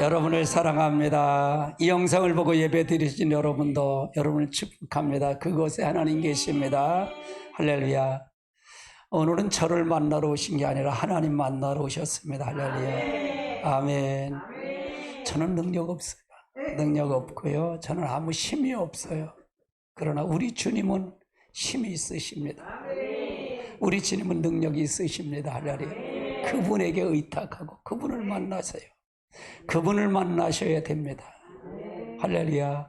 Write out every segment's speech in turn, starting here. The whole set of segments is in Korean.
여러분을 사랑합니다. 이 영상을 보고 예배 드리신 여러분도 여러분을 축복합니다. 그곳에 하나님 계십니다. 할렐루야. 오늘은 저를 만나러 오신 게 아니라 하나님 만나러 오셨습니다. 할렐루야. 아멘. 저는 능력 없어요. 능력 없고요. 저는 아무 힘이 없어요. 그러나 우리 주님은 힘이 있으십니다. 우리 주님은 능력이 있으십니다. 할렐루야. 그분에게 의탁하고 그분을 만나세요. 그분을 만나셔야 됩니다. 할렐루야.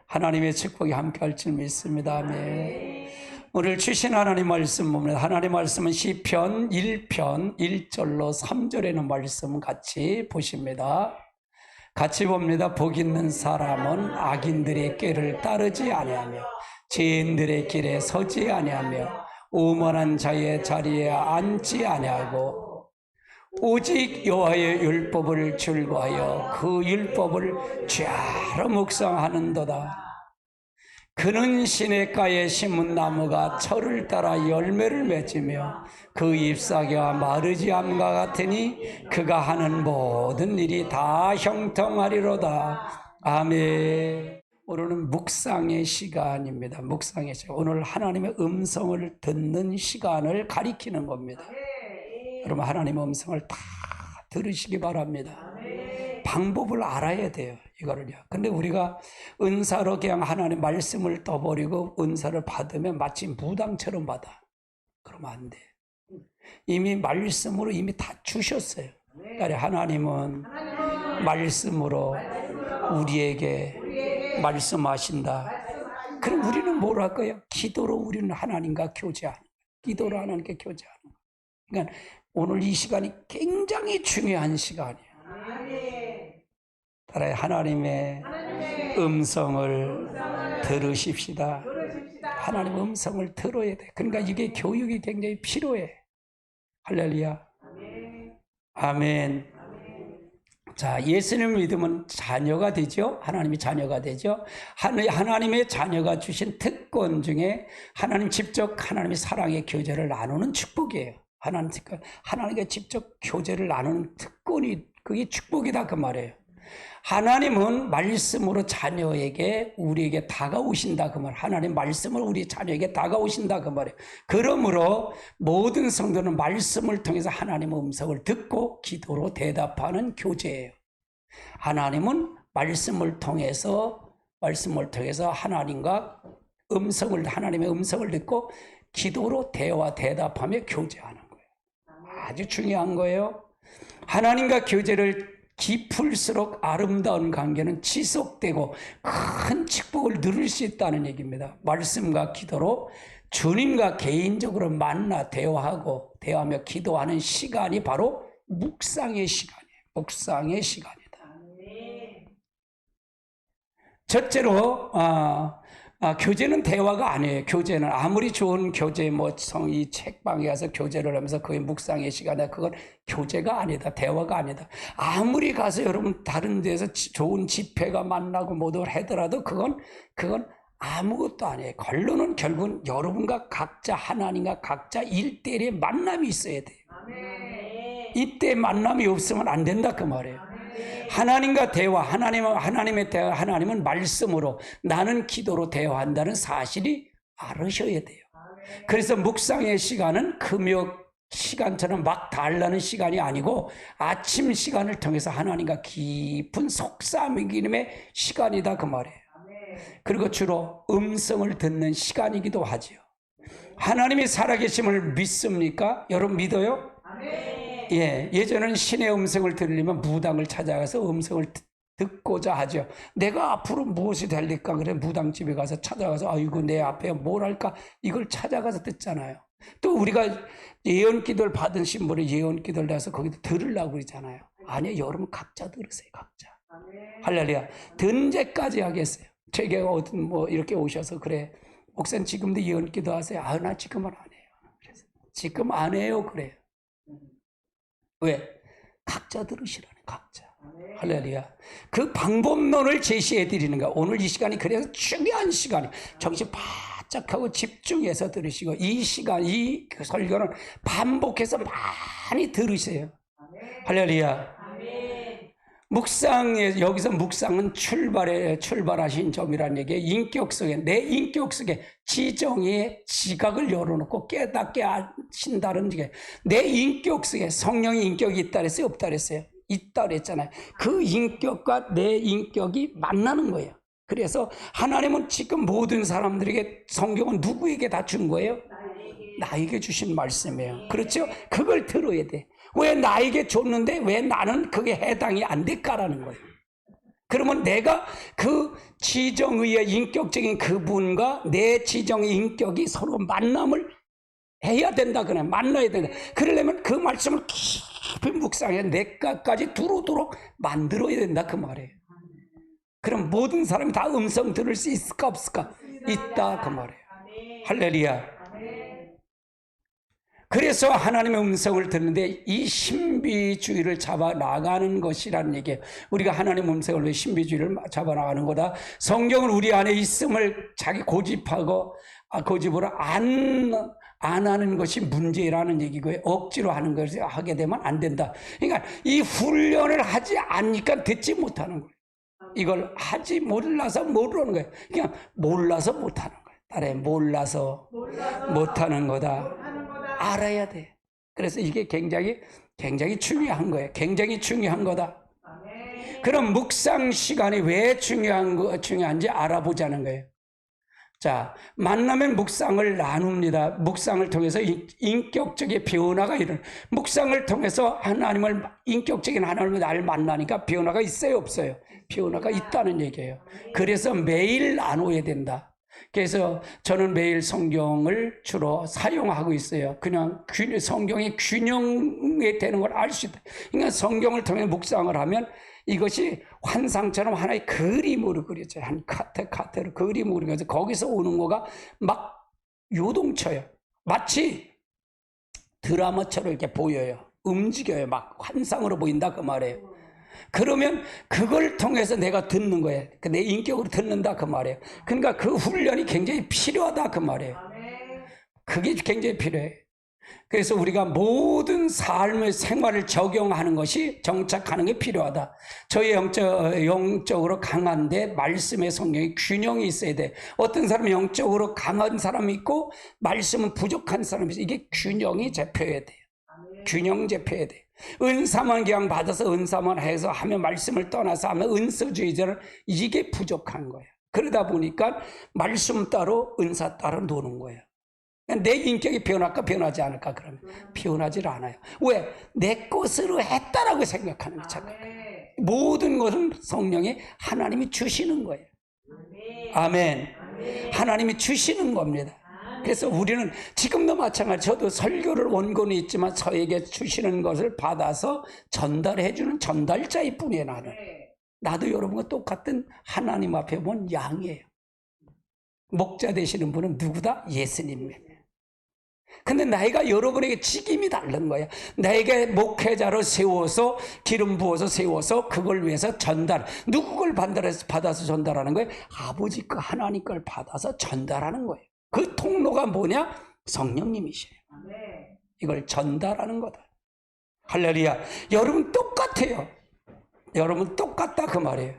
하나님의 축복이 함께할 줄 믿습니다. 아멘. 오늘 주신 하나님 말씀 봅니다. 하나님 말씀은 시편 1편 1절로 3절에 있는 말씀 같이 보십니다. 같이 봅니다. 복 있는 사람은 악인들의 꾀를 따르지 아니하며 죄인들의 길에 서지 아니하며 오만한 자의 자리에 앉지 아니하고 오직 여호와의 율법을 즐거워하여 그 율법을 죄로 묵상하는도다. 그는 시냇가에 심은 나무가 철을 따라 열매를 맺으며 그 잎사귀가 마르지 않음과 같으니 그가 하는 모든 일이 다 형통하리로다. 아멘. 오늘은 묵상의 시간입니다. 묵상의 시간. 오늘 하나님의 음성을 듣는 시간을 가리키는 겁니다. 여러분 하나님의 음성을 다 들으시기 바랍니다. 방법을 알아야 돼요. 이거를요. 근데 우리가 은사로 그냥 하나님 말씀을 떠버리고 은사를 받으면 마치 무당처럼 받아. 그러면 안 돼. 이미 말씀으로 이미 다 주셨어요. 그러니까 하나님은 말씀으로 우리에게 말씀하신다. 그럼 우리는 뭘 할 거예요? 기도로 우리는 하나님과 교제하는 거예요. 기도로 하나님께 교제하는 거예요. 그러니까 오늘 이 시간이 굉장히 중요한 시간이에요. 따라서 하나님의 음성을 들으십시다. 하나님의 음성을 들어야 돼. 그러니까 이게 교육이 굉장히 필요해. 할렐루야. 아멘. 자, 예수님을 믿으면 자녀가 되죠. 하나님이 자녀가 되죠. 하나님의 자녀가 주신 특권 중에 하나님 직접 하나님의 사랑의 교제를 나누는 축복이에요. 하나님과 직접 교제를 나누는 특권이 그게 축복이다 그 말이에요. 하나님은 말씀으로 자녀에게 우리에게 다가오신다 그 말. 하나님 말씀을 우리 자녀에게 다가오신다 그 말이에요. 그러므로 모든 성도는 말씀을 통해서 하나님의 음성을 듣고 기도로 대답하는 교제예요. 하나님은 말씀을 통해서 하나님과 하나님의 음성을 듣고 기도로 대답하며 교제하는 거예요. 아주 중요한 거예요. 하나님과 교제를 깊을수록 아름다운 관계는 지속되고 큰 축복을 누릴 수 있다는 얘기입니다. 말씀과 기도로 주님과 개인적으로 만나 대화하며 기도하는 시간이 바로 묵상의 시간이에요. 묵상의 시간이다. 첫째로 교제는 대화가 아니에요. 교제는 아무리 좋은 교제, 이 책방에 가서 교제를 하면서 그의 묵상의 시간에 그건 교제가 아니다. 대화가 아니다. 아무리 가서 여러분 다른 데서 좋은 집회가 만나고 뭐도 하더라도 그건 아무것도 아니에요. 결론은 결국은 여러분과 각자 하나님과 각자 1대1의 만남이 있어야 돼요. 이때 만남이 없으면 안 된다 그 말이에요. 하나님과 대화, 하나님의 대화, 하나님은 말씀으로 나는 기도로 대화한다는 사실이 알으셔야 돼요. 그래서 묵상의 시간은 금요 시간처럼 막 달라는 시간이 아니고 아침 시간을 통해서 하나님과 깊은 속삭임의 시간이다 그 말이에요. 그리고 주로 음성을 듣는 시간이기도 하죠. 하나님이 살아계심을 믿습니까? 여러분 믿어요? 예전에는 신의 음성을 들으려면 무당을 찾아가서 음성을 듣고자 하죠. 내가 앞으로 무엇이 될까? 그래 무당집에 가서 찾아가서 아이고 내 앞에 뭘 할까? 이걸 찾아가서 듣잖아요. 또 우리가 예언기도를 받으신 분이 예언기도를 해서 거기도 들으려고 그러잖아요. 아니요, 여러분 각자 들으세요. 각자. 할렐루야. 든제까지 하겠어요. 제게 이렇게 오셔서 그래 목사님 지금도 예언기도 하세요. 나 지금은 안 해요. 그래서 지금 안 해요. 그래요. 왜? 각자 들으시라네. 각자. 할렐루야. 그 방법론을 제시해 드리는 거야. 오늘 이 시간이 그래서 중요한 시간이에요. 정신 바짝하고 집중해서 들으시고 이 시간, 이 설교는 반복해서 많이 들으세요. 할렐루야. 묵상에, 여기서 묵상은 출발하신 점이라는 얘기예요. 인격 속에, 내 인격 속에 지정의 지각을 열어놓고 깨닫게 하신다는 얘기예요. 내 인격 속에 성령의 인격이 있다 그랬어요? 없다 그랬어요? 있다 그랬잖아요. 그 인격과 내 인격이 만나는 거예요. 그래서 하나님은 지금 모든 사람들에게 성경은 누구에게 다 준 거예요? 나에게 주신 말씀이에요. 그렇죠? 그걸 들어야 돼. 왜 나에게 줬는데 왜 나는 그게 해당이 안 될까라는 거예요. 그러면 내가 그 지정의의 인격적인 그분과 내 지정의 인격이 서로 만남을 해야 된다. 그냥 만나야 된다. 그러려면 그 말씀을 깊이 묵상해 내가까지 들어오도록 만들어야 된다. 그 말이에요. 그럼 모든 사람이 다 음성 들을 수 있을까 없을까? 있다. 그 말이에요. 할렐루야. 그래서 하나님의 음성을 듣는데 이 신비주의를 잡아 나가는 것이라는 얘기예요. 우리가 하나님의 음성을 왜 신비주의를 잡아 나가는 거다? 성경은 우리 안에 있음을 자기 고집하고 고집으로 안 하는 것이 문제라는 얘기고요. 억지로 하는 것을 하게 되면 안 된다. 그러니까 이 훈련을 하지 않으니까 듣지 못하는 거예요. 이걸 하지 몰라서 모르는 거예요. 그냥 몰라서 못하는 거예요. 따라해, 몰라서 못하는 거다. 알아야 돼. 그래서 이게 굉장히 중요한 거예요. 굉장히 중요한 거다. 그럼 묵상 시간이 왜 중요한지 알아보자는 거예요. 자, 만나면 묵상을 나눕니다. 묵상을 통해서 인격적인 변화가 묵상을 통해서 인격적인 하나님을 나를 만나니까 변화가 있어요, 없어요? 변화가 있다는 얘기예요. 그래서 매일 나눠야 된다. 그래서 저는 매일 성경을 주로 사용하고 있어요. 그냥 성경의 균형이 되는 걸 알 수 있다. 그러니까 성경을 통해 묵상을 하면 이것이 환상처럼 하나의 그림으로 그려져요. 한 카테로 그림으로 그려져요. 거기서 오는 거가 막 요동쳐요. 마치 드라마처럼 이렇게 보여요. 움직여요. 막 환상으로 보인다 그 말이에요. 그러면 그걸 통해서 내가 듣는 거예요. 내 인격으로 듣는다 그 말이에요. 그러니까 그 훈련이 굉장히 필요하다 그 말이에요. 그게 굉장히 필요해. 그래서 우리가 모든 삶의 생활을 적용하는 것이 정착하는 게 필요하다. 저희 영적으로 강한데 말씀의 성경에 균형이 있어야 돼. 어떤 사람은 영적으로 강한 사람이 있고 말씀은 부족한 사람이 있어요. 이게 균형이 잡혀야 돼요. 균형 잡혀야 돼요. 은사만 그냥 받아서 은사만 해서 하면 말씀을 떠나서 하면 은사주의자는 이게 부족한 거예요. 그러다 보니까 말씀 따로 은사 따로 노는 거예요. 내 인격이 변할까 변하지 않을까 그러면 변하지 않아요. 왜? 내 것으로 했다라고 생각하는 거 착각해요. 모든 것은 성령이 하나님이 주시는 거예요. 아멘. 하나님이 주시는 겁니다. 그래서 우리는 지금도 마찬가지 저도 설교를 원고는 있지만 저에게 주시는 것을 받아서 전달해 주는 전달자일 뿐이에요. 나도 여러분과 똑같은 하나님 앞에 본 양이에요. 목자 되시는 분은 누구다? 예수님이에요. 근데 나이가 여러분에게 직임이 다른 거야. 나에게 목회자로 세워서 기름 부어서 세워서 그걸 위해서 누구 걸 받아서 전달하는 거예요? 아버지 거 하나님 걸 받아서 전달하는 거예요. 그 통로가 뭐냐? 성령님이셔요. 이걸 전달하는 거다. 할렐루야. 여러분 똑같아요. 여러분 똑같다 그 말이에요.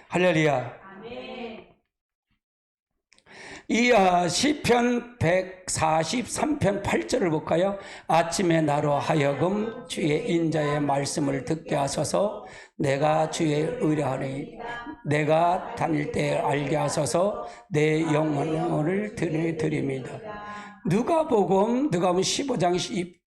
할렐루야. 이 시편 143편 8절을 볼까요? 아침에 나로 하여금 주의 인자의 말씀을 듣게 하소서. 내가 주의 의뢰하니 내가 다닐 때 알게 하소서. 내 영혼을 드립니다. 누가복음 15장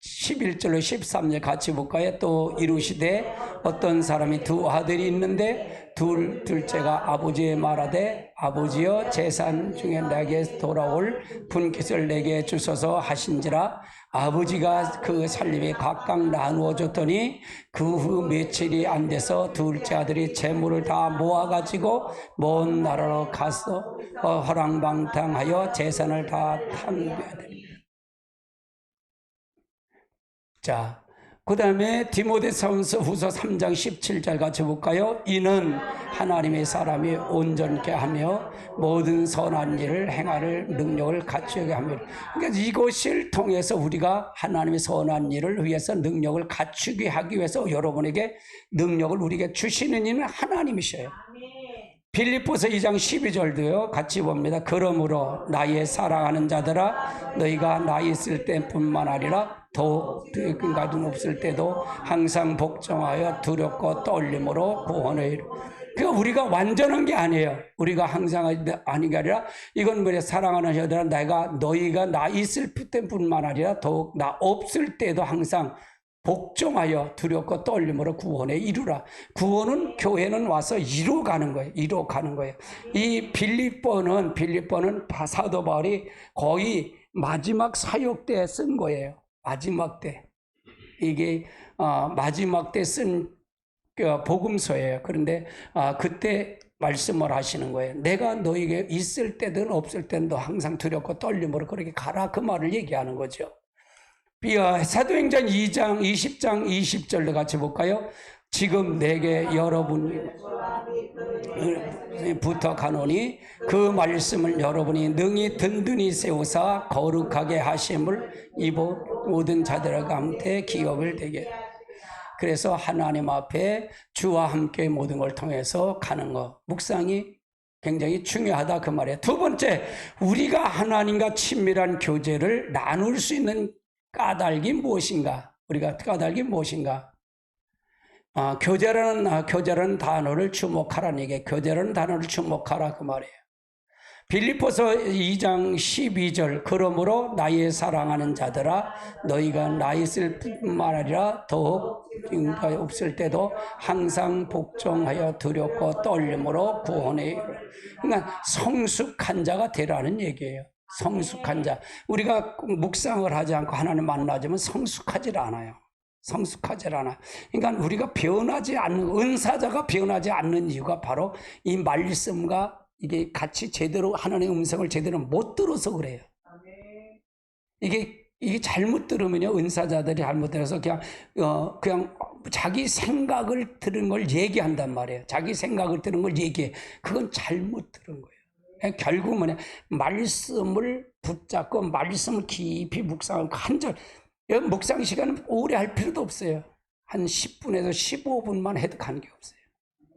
11절로 13절 같이 볼까요? 또 이루시되 어떤 사람이 두 아들이 있는데 둘째가 아버지에 말하되 아버지여 재산 중에 내게 돌아올 분깃을 내게 주소서 하신지라. 아버지가 그 살림에 각각 나누어 줬더니 그 후 며칠이 안 돼서 둘째 아들이 재물을 다 모아가지고 먼 나라로 가서 허랑방탕하여 재산을 다 탕비하더니. 자, 그 다음에 디모데전서 후서 3장 17절 같이 볼까요? 이는 하나님의 사람이 온전케 하며 모든 선한 일을 행할 능력을 갖추게 하며, 그러니까 이것을 통해서 우리가 하나님의 선한 일을 위해서 능력을 갖추게 하기 위해서 여러분에게 능력을 우리에게 주시는 이는 하나님이셔요. 빌립보서 2장 12절도요 같이 봅니다. 그러므로 나의 사랑하는 자들아 너희가 나 있을 때뿐만 아니라 더욱 가둔 없을 때도 항상 복종하여 두렵고 떨림으로 구원을 이루고. 그러니까 우리가 완전한 게 아니에요. 우리가 항상 아닌 게 아니라 이건 뭐냐, 사랑하는 자들아 너희가 나 있을 때뿐만 아니라 더욱 나 없을 때도 항상 복종하여 두렵고 떨림으로 구원에 이루라. 구원은 교회는 와서 이루어가는 거예요. 이루어가는 거예요. 이 빌립보는 사도 바울이 거의 마지막 사역 때 쓴 거예요. 마지막 때. 이게 마지막 때 쓴 복음서예요. 그런데 그때 말씀을 하시는 거예요. 내가 너에게 있을 때든 없을 때든 너 항상 두렵고 떨림으로 그렇게 가라. 그 말을 얘기하는 거죠. 사도행전 2장 20장 20절로 같이 볼까요? 지금 내게 여러분부터 가노니 그 말씀을 여러분이 능히 든든히 세우사 거룩하게 하심을 입어 모든 자들과 함께 기업을 되게. 그래서 하나님 앞에 주와 함께 모든 걸 통해서 가는 거, 묵상이 굉장히 중요하다 그 말이에요. 두 번째, 우리가 하나님과 친밀한 교제를 나눌 수 있는 까닭이 무엇인가? 우리가 까닭이 무엇인가? 교제라는 단어를 주목하라는 얘기예요. 교제라는 단어를 주목하라 그 말이에요. 빌립보서 2장 12절 그러므로 나의 사랑하는 자들아 너희가 나 있을 뿐만 아니라 더욱 없을 때도 항상 복종하여 두렵고 떨림으로 구원에 이르라. 그러니까 성숙한 자가 되라는 얘기예요. 성숙한 자. 우리가 묵상을 하지 않고 하나님 만나자면 성숙하지 않아요. 성숙하지 않아. 그러니까 우리가 변하지 않는, 은사자가 변하지 않는 이유가 바로 이 말씀과 이게 같이 제대로 하나님의 음성을 제대로 못 들어서 그래요. 이게 잘못 들으면요, 은사자들이 잘못 들어서 그냥 자기 생각을 들은 걸 얘기한단 말이에요. 자기 생각을 들은 걸 얘기해. 그건 잘못 들은 거예요. 결국 뭐냐, 말씀을 붙잡고 말씀을 깊이 묵상하고 한절, 묵상 시간은 오래 할 필요도 없어요. 한 10분에서 15분만 해도 관계없어요.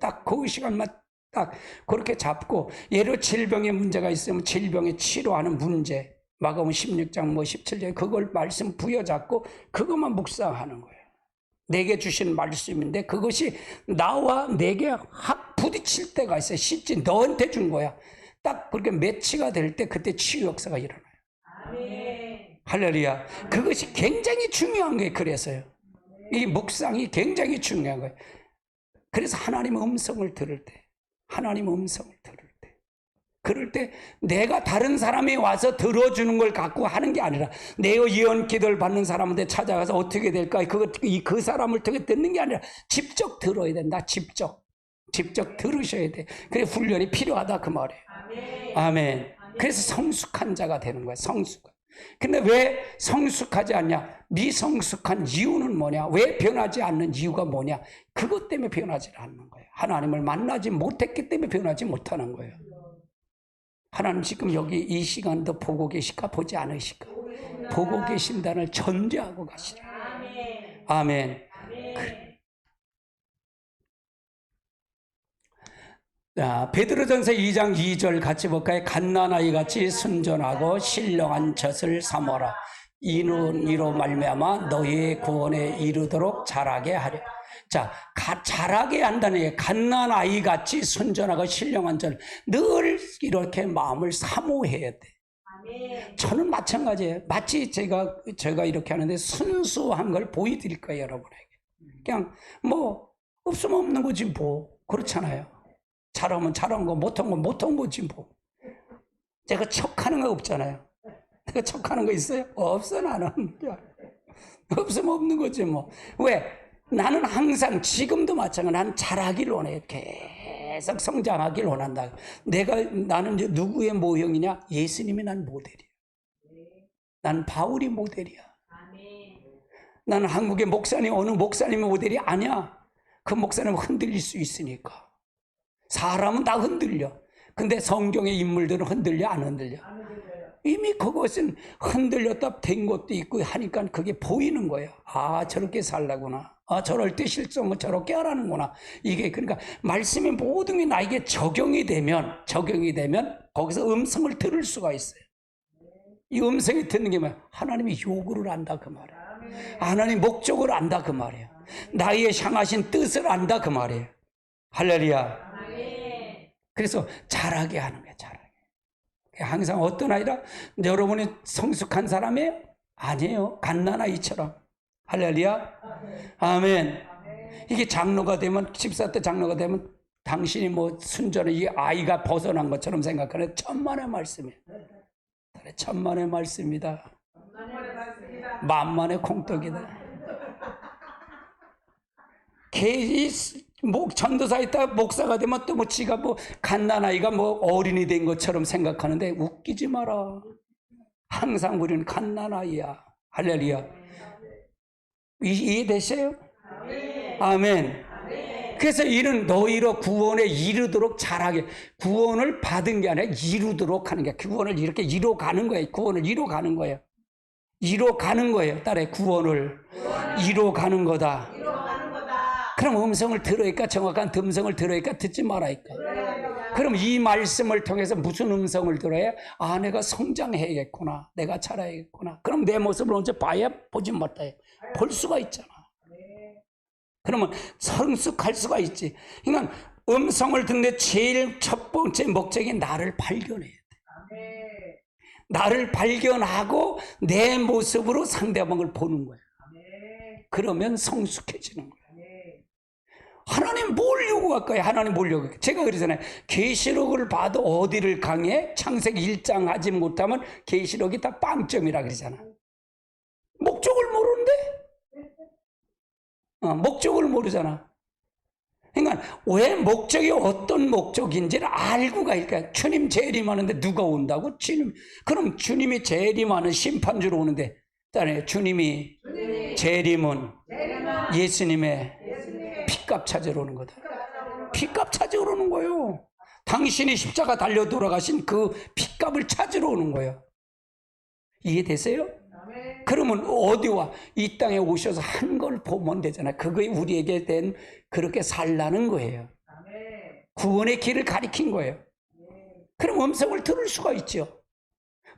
딱 그 시간만 딱 그렇게 잡고, 예를 질병에 문제가 있으면 질병에 치료하는 문제, 마가복음 16장 17절 그걸 말씀 부여잡고 그것만 묵상하는 거예요. 내게 주신 말씀인데 그것이 나와 내게 부딪힐 때가 있어요. 실제 너한테 준 거야. 딱 그렇게 매치가 될 때 그때 치유 역사가 일어나요. 아멘. 할렐루야. 그것이 굉장히 중요한 거예요. 그래서요. 이 묵상이 굉장히 중요한 거예요. 그래서 하나님의 음성을 들을 때, 그럴 때 내가 다른 사람이 와서 들어주는 걸 갖고 하는 게 아니라, 내 예언 기도를 받는 사람한테 찾아가서 어떻게 될까? 그 사람을 통해 듣는 게 아니라 직접 들어야 된다. 직접 들으셔야 돼. 그래 훈련이 필요하다 그 말이에요. 아멘. 그래서 성숙한 자가 되는 거야. 성숙한. 근데 왜 성숙하지 않냐? 미성숙한 이유는 뭐냐? 왜 변하지 않는 이유가 뭐냐? 그것 때문에 변하지 않는 거예요. 하나님을 만나지 못했기 때문에 변하지 못하는 거예요. 하나님 지금 여기 이 시간도 보고 계실까? 보지 않으실까? 보고 계신다는 전제하고 가시라. 아멘. 베드로전서 2장 2절 같이 볼까요? 갓난아이 같이 순전하고 신령한 젖을 삼어라. 이로 말미암아 너희의 구원에 이르도록 자라게 하려. 자, 자라게 한다는 게 갓난아이 같이 순전하고 신령한 젖을 늘 이렇게 마음을 사모해야 돼. 저는 마찬가지예요. 마치 제가 이렇게 하는데 순수한 걸 보여드릴 거예요, 여러분에게. 그냥 뭐 없으면 없는 거지 뭐. 그렇잖아요. 잘하면 잘한 거, 못한 거 못한 거지 뭐. 제가 척하는 거 없잖아요. 내가 척하는 거 있어요? 없어 나는. 없으면 없는 거지 뭐. 왜? 나는 항상 지금도 마찬가지로 나는 잘하길 원해. 계속 성장하길 원한다. 나는 누구의 모형이냐? 예수님이 난 모델이야. 난 바울이 모델이야. 나는 한국의 목사님, 어느 목사님의 모델이 아니야. 그 목사님은 흔들릴 수 있으니까. 사람은 다 흔들려. 근데 성경의 인물들은 흔들려, 안 흔들려? 이미 그것은 흔들렸다 된 것도 있고 하니까 그게 보이는 거예요. 아, 저렇게 살라구나. 아, 저럴 때 실성은 저렇게 하라는구나. 이게 그러니까 말씀의 모든 게 나에게 적용이 되면 거기서 음성을 들을 수가 있어요. 이 음성이 듣는 게 뭐야? 하나님의 요구를 안다 그 말이에요. 하나님 목적을 안다 그 말이에요. 나의 향하신 뜻을 안다 그 말이에요. 할렐루야. 그래서 잘하게 하는 거예요. 잘하게. 항상 어떤 아이라 여러분이 성숙한 사람이에요? 아니에요. 갓난아이처럼. 할렐루야. 아멘. 이게 장로가 되면, 집사 때 장로가 되면 당신이 뭐 순전히 이 아이가 벗어난 것처럼 생각하는 천만의 말씀이에요. 천만의 말씀이다. 만만의 콩떡이다. 전도사 있다 목사가 되면 또 뭐 지가 뭐 갓난아이가 뭐 어린이 된 것처럼 생각하는데 웃기지 마라. 항상 우리는 갓난아이야. 할렐루야. 이해되세요? 아멘. 그래서 이는 너희로 구원에 이르도록 잘하게, 구원을 받은 게 아니라 이루도록 하는 게, 구원을 이렇게 이뤄가는 거예요. 구원을 이뤄가는 거예요. 이뤄가는 거예요. 딸의 구원을 이뤄가는 거다. 그럼 음성을 들으니까, 정확한 음성을 들으니까 듣지 말아니까. 그럼 이 말씀을 통해서 무슨 음성을 들어야? 아, 내가 성장해야겠구나. 내가 자라야겠구나. 그럼 내 모습을 언제 봐야? 보지 못해. 볼 수가 있잖아. 그러면 성숙할 수가 있지. 그러니까 음성을 듣는데 제일 첫 번째 목적이 나를 발견해야 돼. 나를 발견하고 내 모습으로 상대방을 보는 거야. 그러면 성숙해지는 거야. 하나님 뭘 요구할까요? 하나님 뭘 요구할까요? 제가 그러잖아요. 계시록을 봐도 어디를 강해? 창세기 1장 하지 못하면 계시록이 다 빵점이라 그러잖아. 목적을 모르는데? 목적을 모르잖아. 그러니까 왜 목적이 어떤 목적인지를 알고 가니까 주님 재림하는데 누가 온다고? 주님. 그럼 주님이 재림하는 심판주로 오는데 주님이 재림은 예수님의 핏값 찾으러 오는 거다. 핏값 찾으러 오는 거예요. 당신이 십자가 달려 돌아가신 그 핏값을 찾으러 오는 거예요. 이해되세요? 그러면 어디와 이 땅에 오셔서 한 걸 보면 되잖아요. 그게 우리에게 된 그렇게 살라는 거예요. 구원의 길을 가리킨 거예요. 그럼 음성을 들을 수가 있죠.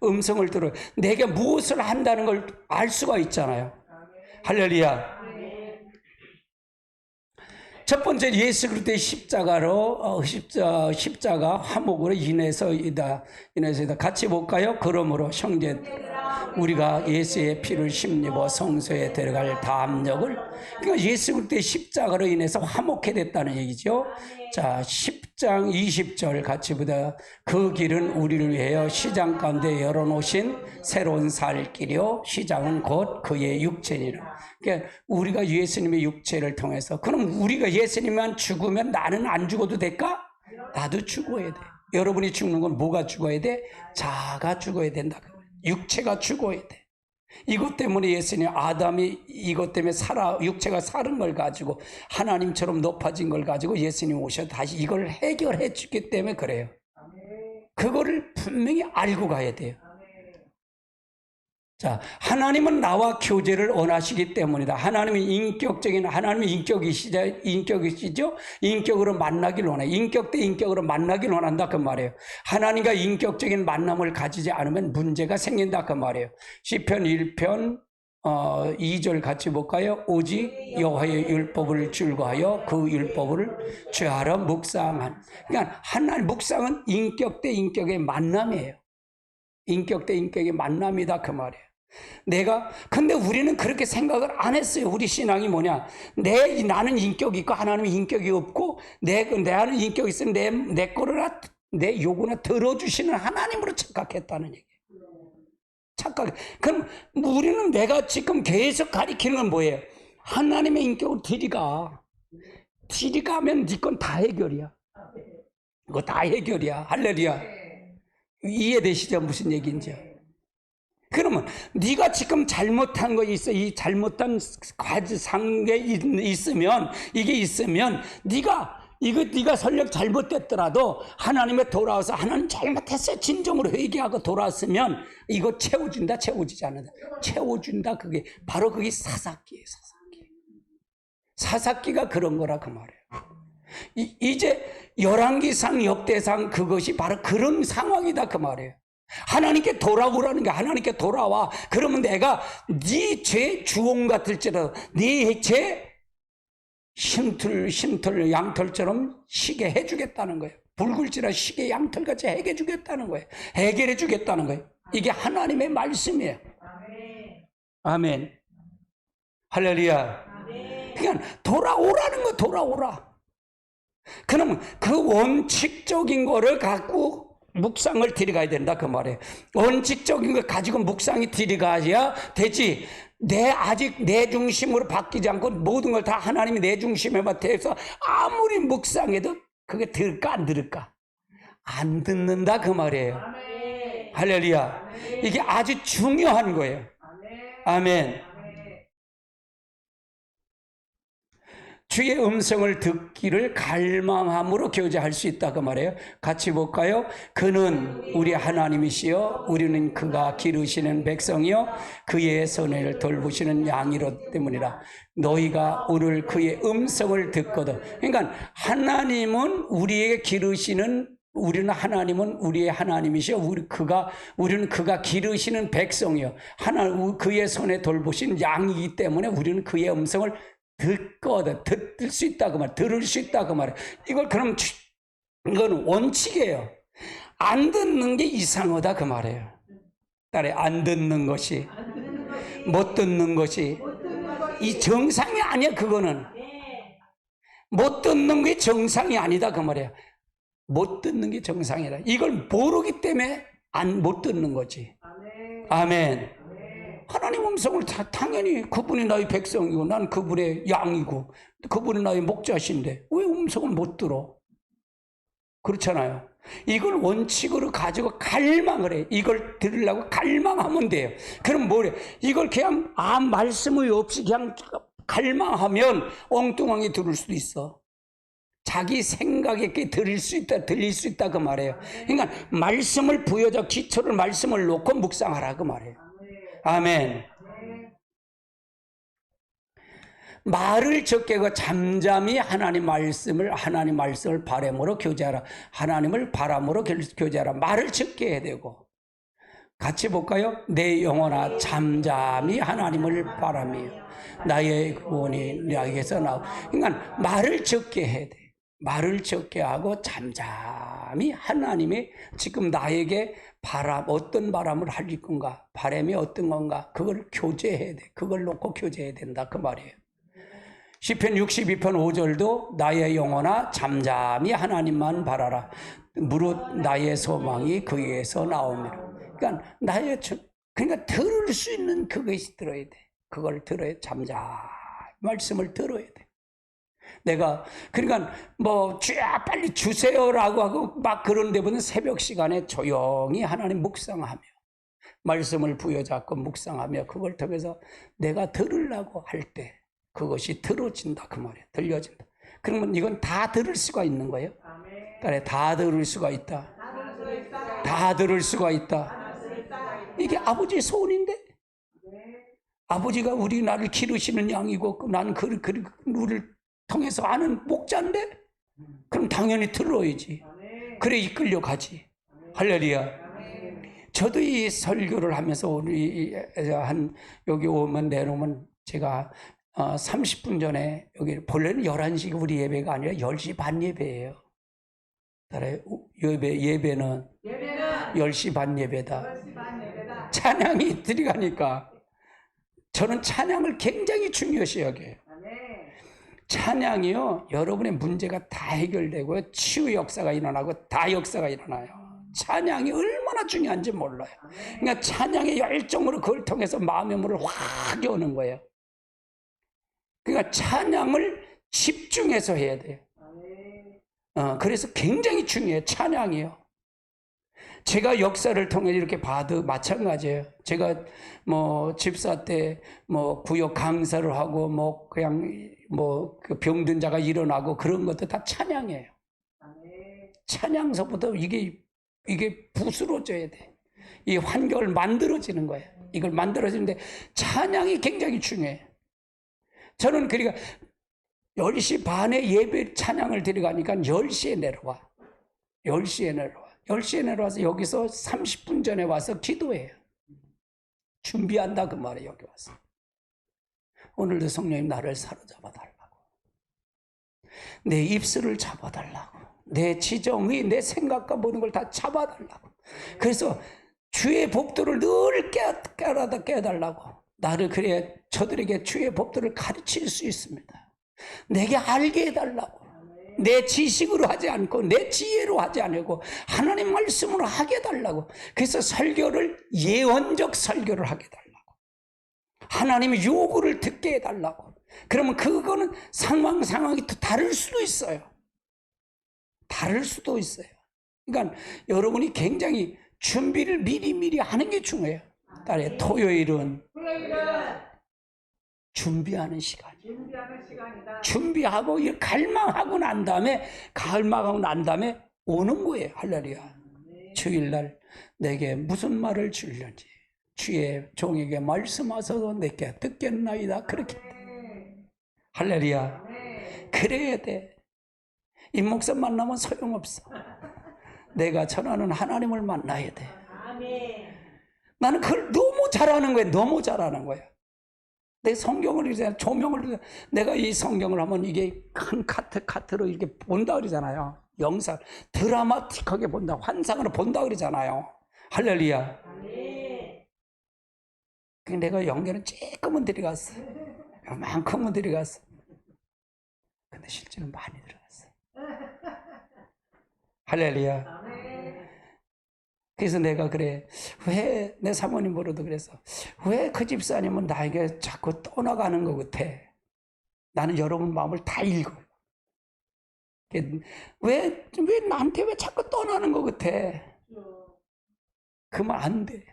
음성을 들어 내가 무엇을 한다는 걸 알 수가 있잖아요. 할렐루야. 첫 번째 예수 그리스도의 십자가로 십자가 화목으로 인해서이다. 같이 볼까요? 그러므로 형제 우리가 예수의 피를 힘입어 성소에 들어갈 담력을, 그러니까 예수 그리스도의 십자가로 인해서 화목해 됐다는 얘기죠. 자, 10장 20절 같이 보다. 그 길은 우리를 위하여 시장 가운데 열어놓으신 새로운 살 길이요 시장은 곧 그의 육체니라. 그러니까 우리가 예수님의 육체를 통해서, 그럼 우리가 예수님만 죽으면 나는 안 죽어도 될까? 나도 죽어야 돼. 여러분이 죽는 건 뭐가 죽어야 돼? 자아가 죽어야 된다. 육체가 죽어야 돼. 이것 때문에 예수님, 아담이 이것 때문에 육체가 사는 걸 가지고 하나님처럼 높아진 걸 가지고 예수님 오셔서 다시 이걸 해결해 주기 때문에 그래요. 그거를 분명히 알고 가야 돼요. 자, 하나님은 나와 교제를 원하시기 때문이다. 하나님이 하나님의 인격이시죠? 인격으로 만나길 원해. 인격 대 인격으로 만나길 원한다. 그 말이에요. 하나님과 인격적인 만남을 가지지 않으면 문제가 생긴다. 그 말이에요. 시편 1편 2절 같이 볼까요? 오직 여호와의 율법을 즐거워하여 그 율법을 죄하러 묵상한. 그러니까 하나님 묵상은 인격 대 인격의 만남이에요. 인격 대 인격의 만남이다. 그 말이에요. 근데 우리는 그렇게 생각을 안 했어요. 우리 신앙이 뭐냐? 나는 인격이 있고 하나님은 인격이 없고, 나는 인격이 있으면 내 거를, 내 요구나 들어주시는 하나님으로 착각했다는 얘기예요. 그럼 우리는 내가 지금 계속 가리키는 건 뭐예요? 하나님의 인격을 들이가면 네 건 다 해결이야. 그거 다 해결이야. 할렐루야. 이해되시죠? 무슨 얘기인지. 그러면 네가 지금 잘못한 거 있어. 이 잘못한 상게 있으면, 이게 있으면 네가 설령 잘못됐더라도 하나님에 돌아와서 하나님 잘못했어요. 진정으로 회개하고 돌아왔으면 이거 채워준다, 채워지지 않는다. 채워준다. 그게 바로 그게 사사기예요. 사사기가 그런 거라 그 말이에요. 이제 열왕기상, 역대상 그것이 바로 그런 상황이다 그 말이에요. 하나님께 돌아오라는 게, 하나님께 돌아와. 그러면 내가 네 죄 주홍 같을지라도 네 죄 흰털 양털처럼 시게 해주겠다는 거예요. 붉을지라 시게 양털같이 해결해주겠다는 거예요. 해결해주겠다는 거예요. 이게 하나님의 말씀이에요. 아멘. 할렐루야. 그냥 돌아오라는 거, 돌아오라. 그러면 그 원칙적인 거를 갖고 묵상을 들어가야 된다 그 말이에요. 원칙적인 걸 가지고 묵상이 들어가야 되지. 아직 내 중심으로 바뀌지 않고 모든 걸 다 하나님이 내 중심에 맡아서 아무리 묵상해도 그게 들을까 안 들을까? 안 듣는다 그 말이에요. 아멘. 할렐루야. 아멘. 이게 아주 중요한 거예요. 아멘. 아멘. 주의 음성을 듣기를 갈망함으로 교제할 수 있다 그 말이에요. 같이 볼까요? 그는 우리 하나님이시여 우리는 그가 기르시는 백성이요 그의 손해를 돌보시는 양이로 때문이라. 너희가 오늘 그의 음성을 듣거든. 그러니까 하나님은 우리에게 기르시는, 우리는 하나님은 우리의 하나님이시여 우리는 그가 기르시는 백성이요 그의 손에 돌보신 양이기 때문에 우리는 그의 음성을 듣거든. 듣을 수 있다 그 말, 들을 수 있다 그 말. 이건 원칙이에요. 안 듣는 게 이상하다 그 말이에요. 딸에 안 듣는 것이, 못 듣는 것이 이 정상이 아니야. 그거는 못 듣는 게 정상이 아니다 그 말이야. 못 듣는 게 정상이라. 이걸 모르기 때문에 못 듣는 거지. 아멘. 하나님 음성을 당연히 그분이 나의 백성이고 난 그분의 양이고 그분이 나의 목자신데 왜 음성을 못 들어? 그렇잖아요. 이걸 원칙으로 가지고 갈망을 해. 이걸 들으려고 갈망하면 돼요. 그럼 뭐래? 이걸 그냥 말씀이 없이 그냥 갈망하면 엉뚱하게 들을 수도 있어. 자기 생각에 들릴 수 있다 그 말이에요. 그러니까 말씀을 부여자 기초를 말씀을 놓고 묵상하라 그 말이에요. 아멘. 말을 적게 하고 잠잠히 하나님 말씀을 바람으로 교제하라. 하나님을 바람으로 교제하라. 말을 적게 해야 되고. 같이 볼까요? 내 영혼아 잠잠히 하나님을 바라며 나의 구원이 나에게서 나오. 그러니까 말을 적게 해야 돼. 말을 적게 하고 잠잠히 하나님이 지금 나에게 어떤 바람을 할 건가, 바람이 어떤 건가, 그걸 교제해야 돼. 그걸 놓고 교제해야 된다 그 말이에요. 시편 62편 5절도 나의 영혼아 잠잠히 하나님만 바라라. 무릇 나의 소망이 그에서 나오미라. 그러니까 그러니까 들을 수 있는 그것이 들어야 돼. 그걸 들어야 잠잠히 말씀을 들어야 돼. 그러니까 빨리 주세요라고 하고 막 그런 데보다는 새벽 시간에 조용히 하나님 묵상하며 말씀을 부여잡고 묵상하며 그걸 통해서 내가 들으려고 할 때 그것이 들어진다 그 말이에요. 들려진다. 그러면 이건 다 들을 수가 있는 거예요. 그래, 다 들을 수가 있다. 다 들을 수가 있다. 이게 아버지의 소원인데 아버지가 나를 기르시는 양이고 나는 우리를 통해서 아는 목자인데 그럼 당연히 들어야지. 그래 이끌려가지. 할렐루야. 저도 이 설교를 하면서 여기 오면 내놓으면 제가 30분 전에 여기 본래는 11시 우리 예배가 아니라 10시 반 예배예요. 예배는 10시 반 예배다. 찬양이 들어가니까 저는 찬양을 굉장히 중요시 여겨요. 찬양이요, 여러분의 문제가 다 해결되고요, 치유 역사가 일어나고 다 역사가 일어나요. 찬양이 얼마나 중요한지 몰라요. 그러니까 찬양의 열정으로 그걸 통해서 마음의 문을 확 여는 거예요. 그러니까 찬양을 집중해서 해야 돼요. 그래서 굉장히 중요해요. 찬양이요. 제가 역사를 통해 이렇게 봐도 마찬가지예요. 제가 뭐 집사 때 뭐 구역 강사를 하고 뭐 그냥 뭐 그 병든 자가 일어나고 그런 것도 다 찬양이에요. 찬양서부터 이게 부스러져야 돼. 이 환경을 만들어지는 거예요. 이걸 만들어지는데 찬양이 굉장히 중요해요. 저는 그러니까 10시 반에 예배 찬양을 드려가니까 10시에 내려와. 10시에 내려와. 10시에 내려와서 여기서 30분 전에 와서 기도해요. 준비한다 그 말이에요. 여기 와서. 오늘도 성령님 나를 사로잡아 달라고. 내 입술을 잡아달라고. 내 지정의, 내 생각과 모든 걸 다 잡아달라고. 그래서 주의 법도를 늘 깨달라고. 나를 그래야 저들에게 주의 법도를 가르칠 수 있습니다. 내게 알게 해달라고. 내 지식으로 하지 않고 내 지혜로 하지 않고 하나님 말씀으로 하게 해달라고. 그래서 설교를 예언적 설교를 하게 해달라고. 하나님의 요구를 듣게 해달라고. 그러면 그거는 상황이 또 다를 수도 있어요. 다를 수도 있어요. 그러니까 여러분이 굉장히 준비를 미리 하는 게 중요해요. 딸의 토요일은 준비하는 시간이에요. 준비하고 갈망하고 난 다음에 오는 거예요. 할렐루야. 주일날 내게 무슨 말을 주려는지 주의 종에게 말씀하셔서 내게 듣겠나이다. 그렇게 할렐루야. 그래야 돼. 이 목사 만나면 소용없어. 내가 전하는 하나님을 만나야 돼. 나는 그걸 너무 잘하는 거야. 너무 잘하는 거야. 내 성경을 이제 조명을 내가 이 성경을 하면 이게 큰 카트로 이렇게 본다 그러잖아요. 영상 드라마틱하게 본다, 환상으로 본다 그러잖아요. 할렐루야. 내가 연결은 조금은 들어갔어. 요만큼은 들어갔어. 근데 실제는 많이 들어갔어. 할렐루야. 그래서 내가 그래, 왜 내 사모님 보러도 그래서 왜 그 집사님은 나에게 자꾸 떠나가는 것 같아. 나는 여러분 마음을 다 읽어. 왜 나한테 왜 자꾸 떠나는 것 같아. 그러면 안 돼.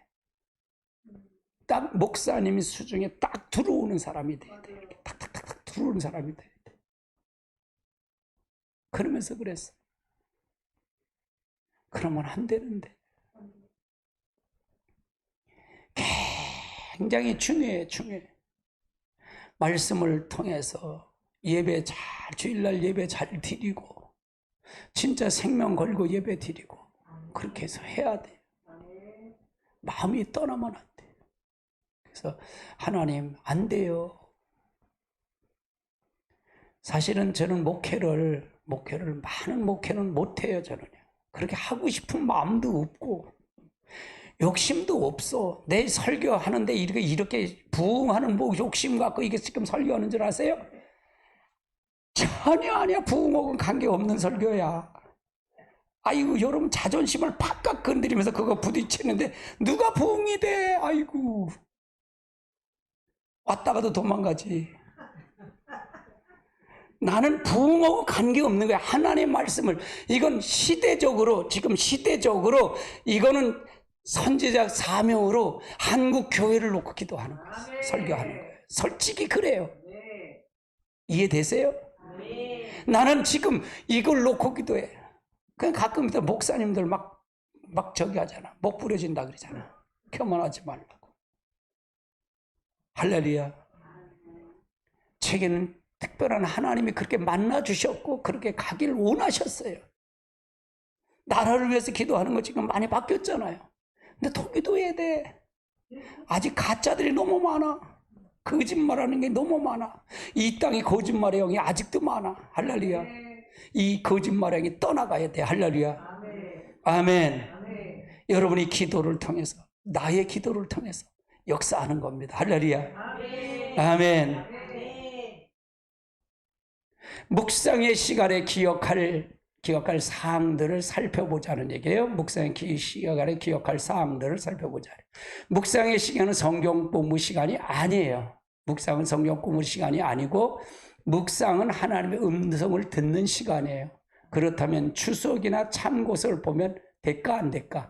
딱 목사님이 수중에 딱 들어오는 사람이 돼야 돼. 이렇게 탁탁탁탁 들어오는 사람이 돼야 돼. 그러면서 그랬어. 그러면 안 되는데. 굉장히 중요해. 말씀을 통해서 주일날 예배 잘 드리고, 진짜 생명 걸고 예배 드리고, 그렇게 해서 해야 돼. 마음이 떠나면 안 돼. 그래서 하나님, 안 돼요. 사실은 저는 많은 목회는 못해요, 저는요. 그렇게 하고 싶은 마음도 없고, 욕심도 없어. 내 설교하는데 이렇게 부흥하는 뭐 욕심 갖고 이게 지금 설교하는 줄 아세요? 전혀 아니야. 부흥하고는 관계없는 설교야. 아이고, 여러분 자존심을 팍팍 건드리면서 그거 부딪히는데 누가 부흥이 돼? 아이고. 왔다가도 도망가지. 나는 부흥하고 관계없는 거야. 하나님의 말씀을. 이건 지금 시대적으로 이거는 선지자 사명으로 한국 교회를 놓고 기도하는 거예요. 설교하는 거예요. 솔직히 그래요. 이해되세요? 나는 지금 이걸 놓고 기도해. 그냥 가끔 목사님들 막 저기 하잖아. 목 부러진다 그러잖아. 교만하지 말라고. 할렐루야. 제게는 특별한 하나님이 그렇게 만나주셨고 그렇게 가기를 원하셨어요. 나라를 위해서 기도하는 거 지금 많이 바뀌었잖아요. 근데 더 기도해야 돼. 아직 가짜들이 너무 많아. 거짓말하는 게 너무 많아. 이 땅에 거짓말의 영이 아직도 많아. 할렐루야. 이 거짓말의 영이 떠나가야 돼. 할렐루야. 아멘. 여러분이 기도를 통해서, 나의 기도를 통해서 역사하는 겁니다. 할렐루야. 아멘. 묵상의 시간에 기억할 사항들을 살펴보자는 얘기예요. 묵상의 시간에 기억할 사항들을 살펴보자. 묵상의 시간은 성경 공부 시간이 아니에요. 묵상은 성경 공부 시간이 아니고 묵상은 하나님의 음성을 듣는 시간이에요. 그렇다면 추석이나 참고서를 보면 될까 안 될까?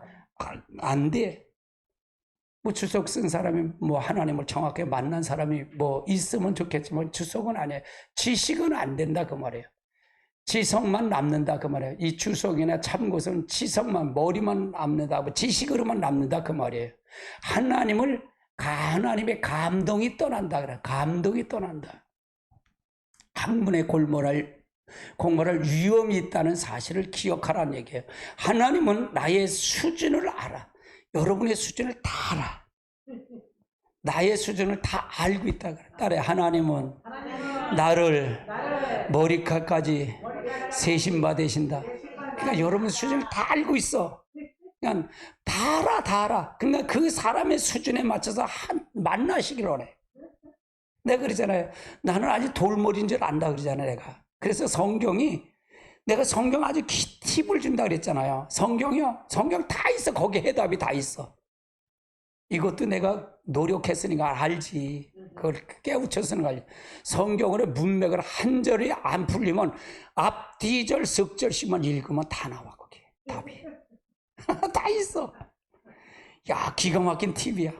안 돼. 뭐 주석 쓴 사람이 뭐 하나님을 정확하게 만난 사람이 뭐 있으면 좋겠지만 주석은 아니에요. 지식은 안 된다 그 말이에요. 지성만 남는다 그 말이에요. 이 주석이나 참고서는 지성만 머리만 남는다, 뭐 지식으로만 남는다 그 말이에요. 하나님의 감동이 떠난다 그래. 감동이 떠난다. 학문의 공부할 위험이 있다는 사실을 기억하라는 얘기예요. 하나님은 나의 수준을 알아. 여러분의 수준을 다 알아. 나의 수준을 다 알고 있다 그래. 딸의 하나님은 나를 머리카락까지 세심받으신다. 그러니까 여러분 수준을 다 알고 있어. 그러니까 다 알아. 그러니까 그 사람의 수준에 맞춰서 만나시기를 원해. 내가 그러잖아요. 나는 아직 돌머리인 줄 안다 그러잖아요, 내가. 그래서 내가 성경 아주 팁을 준다 그랬잖아요. 성경이요. 성경 다 있어. 거기에 해답이 다 있어. 이것도 내가 노력했으니까 알지. 그걸 깨우쳐서는 알지. 성경으로 문맥을 한 절이 안 풀리면 앞, 뒤절, 석절씩만 읽으면 다 나와, 거기. 답이. 다 있어. 야, 기가 막힌 팁이야.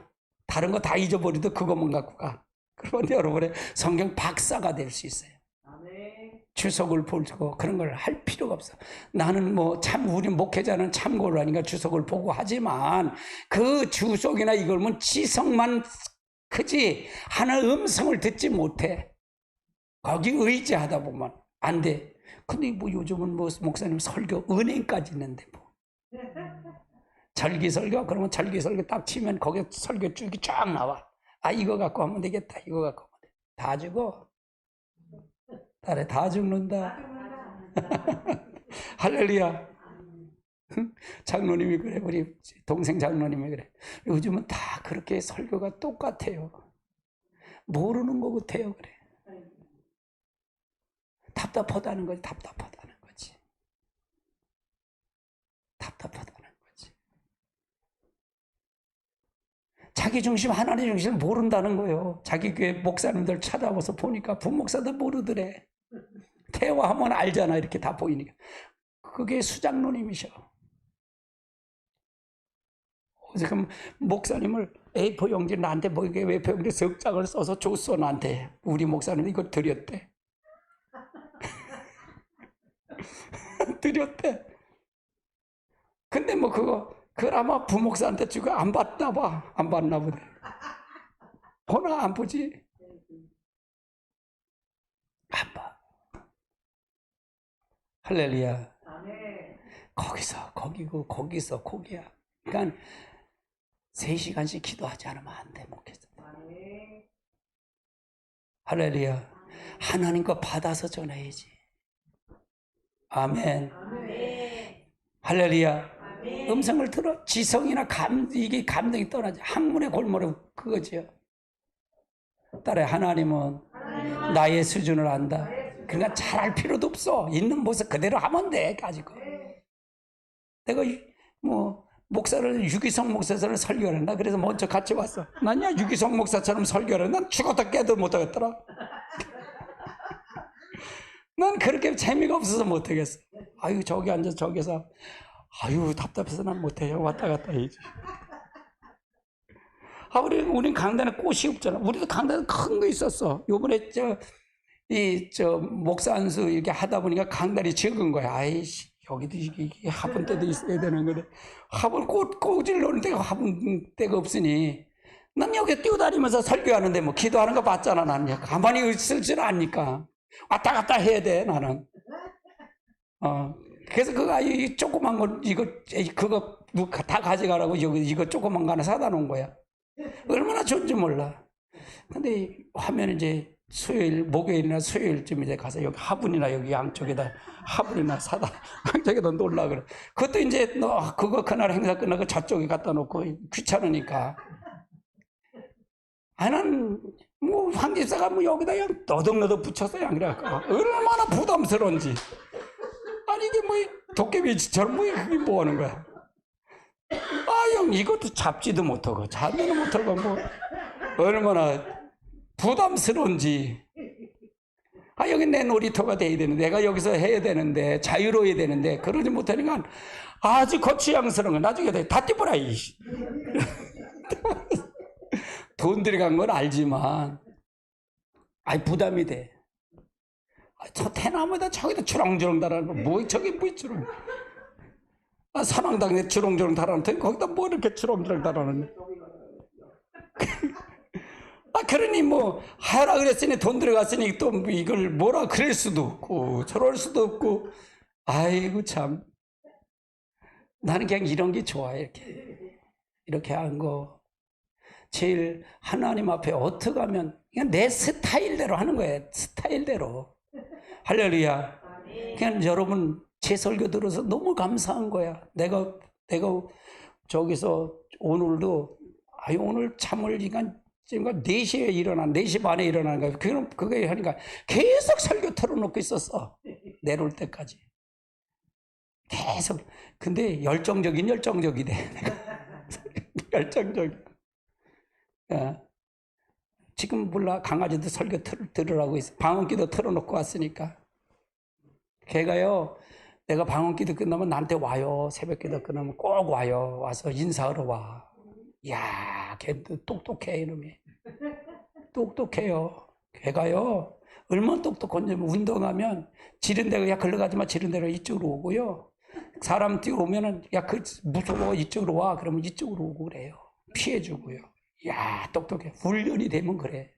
다른 거 다 잊어버리도 그것만 갖고 가. 그러면 여러분의 성경 박사가 될 수 있어요. 주석을 보고 그런 걸 할 필요가 없어. 나는 우리 목회자는 참고를 하니까 주석을 보고 하지만 그 주석이나 이걸 지성만 크지 하나 음성을 듣지 못해. 거기 의지하다 보면 안 돼. 근데 요즘은 목사님 설교 은행까지 있는데 절기설교 그러면 절기설교 딱 치면 거기에 설교 쭉이 쫙 나와. 아, 이거 갖고 하면 되겠다. 이거 갖고 하면 돼. 다 죽어. 딸에 다 죽는다. 할렐루야. 장로님이 그래. 우리 동생 장로님이 그래. 요즘은 다 그렇게 설교가 똑같아요. 모르는 거 같아요. 그래. 답답하다는 거지. 답답하다는 거지. 자기 중심, 하나님 중심을 모른다는 거예요. 자기 교회 목사님들 찾아와서 보니까 부목사도 모르더래. 대화하면 알잖아. 이렇게 다 보이니까. 그게 수장로님이셔. 지금 목사님을 A4 용지 나한테 이게 A4 용지 석장을 써서 줬어. 나한테. 우리 목사님 이거 드렸대. 드렸대. 근데 그걸 아마 부목사한테 주고 안 받나 봐. 안 받나 보네. 보나 안 보지? 안 봐. 할렐루야. 거기서 거기야. 그러니까 3시간씩 기도하지 않으면 안 돼, 목회자. 할렐루야. 하나님 거 받아서 전해야지. 아멘. 할렐루야. 음성을 들어. 지성이나 이게 감동이 떠나지. 학문의 골몰은 그거지요. 딸의 하나님은 나의 수준을 안다. 그러니까 잘할 필요도 없어. 있는 모습 그대로 하면 돼. 가지고. 내가 유기성 목사처럼 설교를 한다. 그래서 먼저 같이 왔어. 난야 유기성 목사처럼 설교를 난 죽었다 깨도 못하겠더라. 난 그렇게 재미가 없어서 못하겠어. 아유, 저기 앉아서 저기서 아유, 답답해서 난 못해요. 왔다 갔다 해야지. 우린 강단에 꽃이 없잖아. 우리도 강단에 큰 거 있었어. 요번에 목사 안수 이렇게 하다 보니까 강단이 적은 거야. 아이씨, 여기도 이게 화분 때도 있어야 되는 거래. 화분 꽃을 놓는 데가 화분 때가 없으니 난 여기 뛰어다니면서 설교하는데 기도하는 거 봤잖아. 나는 가만히 있을 줄 아니까 왔다 갔다 해야 돼. 나는. 그래서 이 조그만 거 그거 다 가져가라고 이거 조그만 거 하나 사다 놓은 거야. 얼마나 좋은지 몰라. 근데 화면 이제 목요일이나 수요일쯤 이제 가서 여기 화분이나 여기 양쪽에다 화분이나 사다 양쪽에다 놓으려고 그래. 그것도 이제 그거 그날 행사 끝나고 저쪽에 갖다 놓고 귀찮으니까. 난 황 집사가 여기다 그냥 너덕너덕 붙였어. 얼마나 부담스러운지. 아니 이게 도깨비처럼 그게 뭐 하는 거야? 형 이것도 잡지도 못하고 잡지도 못하고 얼마나 부담스러운지. 아, 여기 내 놀이터가 돼야 되는데, 내가 여기서 해야 되는데, 자유로워야 되는데, 그러지 못하니까 아주 거추장스러운 거 나중에 다 띠뿌라, 이씨. 돈 들어간 건 알지만, 아이, 부담이 돼. 아, 저 대나무에다 저기다 주렁주렁 달아놓고, 뭐, 저기 뭐 주렁. 아, 산왕당에 주렁주렁 달아놓더니, 거기다 뭐 이렇게 주렁주렁 달아놓냐. 아, 그러니 뭐, 하라 그랬으니 돈 들어갔으니 또 뭐 이걸 뭐라 그럴 수도 없고, 저럴 수도 없고, 아이고, 참. 나는 그냥 이런 게 좋아요, 이렇게. 이렇게 한 거. 제일 하나님 앞에 어떻게 하면, 그냥 내 스타일대로 하는 거예요. 스타일대로. 할렐루야. 그냥 여러분, 제 설교 들어서 너무 감사한 거야. 내가 저기서 오늘도, 아유, 오늘 잠을 지금 4시에 일어나, 4시 반에 일어나는 거야. 그게 하니까 계속 설교 틀어놓고 있었어. 내려올 때까지. 계속. 근데 열정적이 돼. 열정적이. 야. 지금 몰라. 강아지도 설교 들으라고 있어. 방언기도 틀어놓고 왔으니까. 걔가요, 내가 방언기도 끝나면 나한테 와요. 새벽기도 끝나면 꼭 와요. 와서 인사하러 와. 이야, 걔도 똑똑해, 이놈이. 똑똑해요. 걔가요, 얼마나 똑똑한지 운동하면 지른 데가, 야, 글러 가지 마. 지른 데로 이쪽으로 오고요. 사람 뛰어오면은, 야, 무서워. 이쪽으로 와. 그러면 이쪽으로 오고 그래요. 피해주고요. 야, 똑똑해. 훈련이 되면 그래.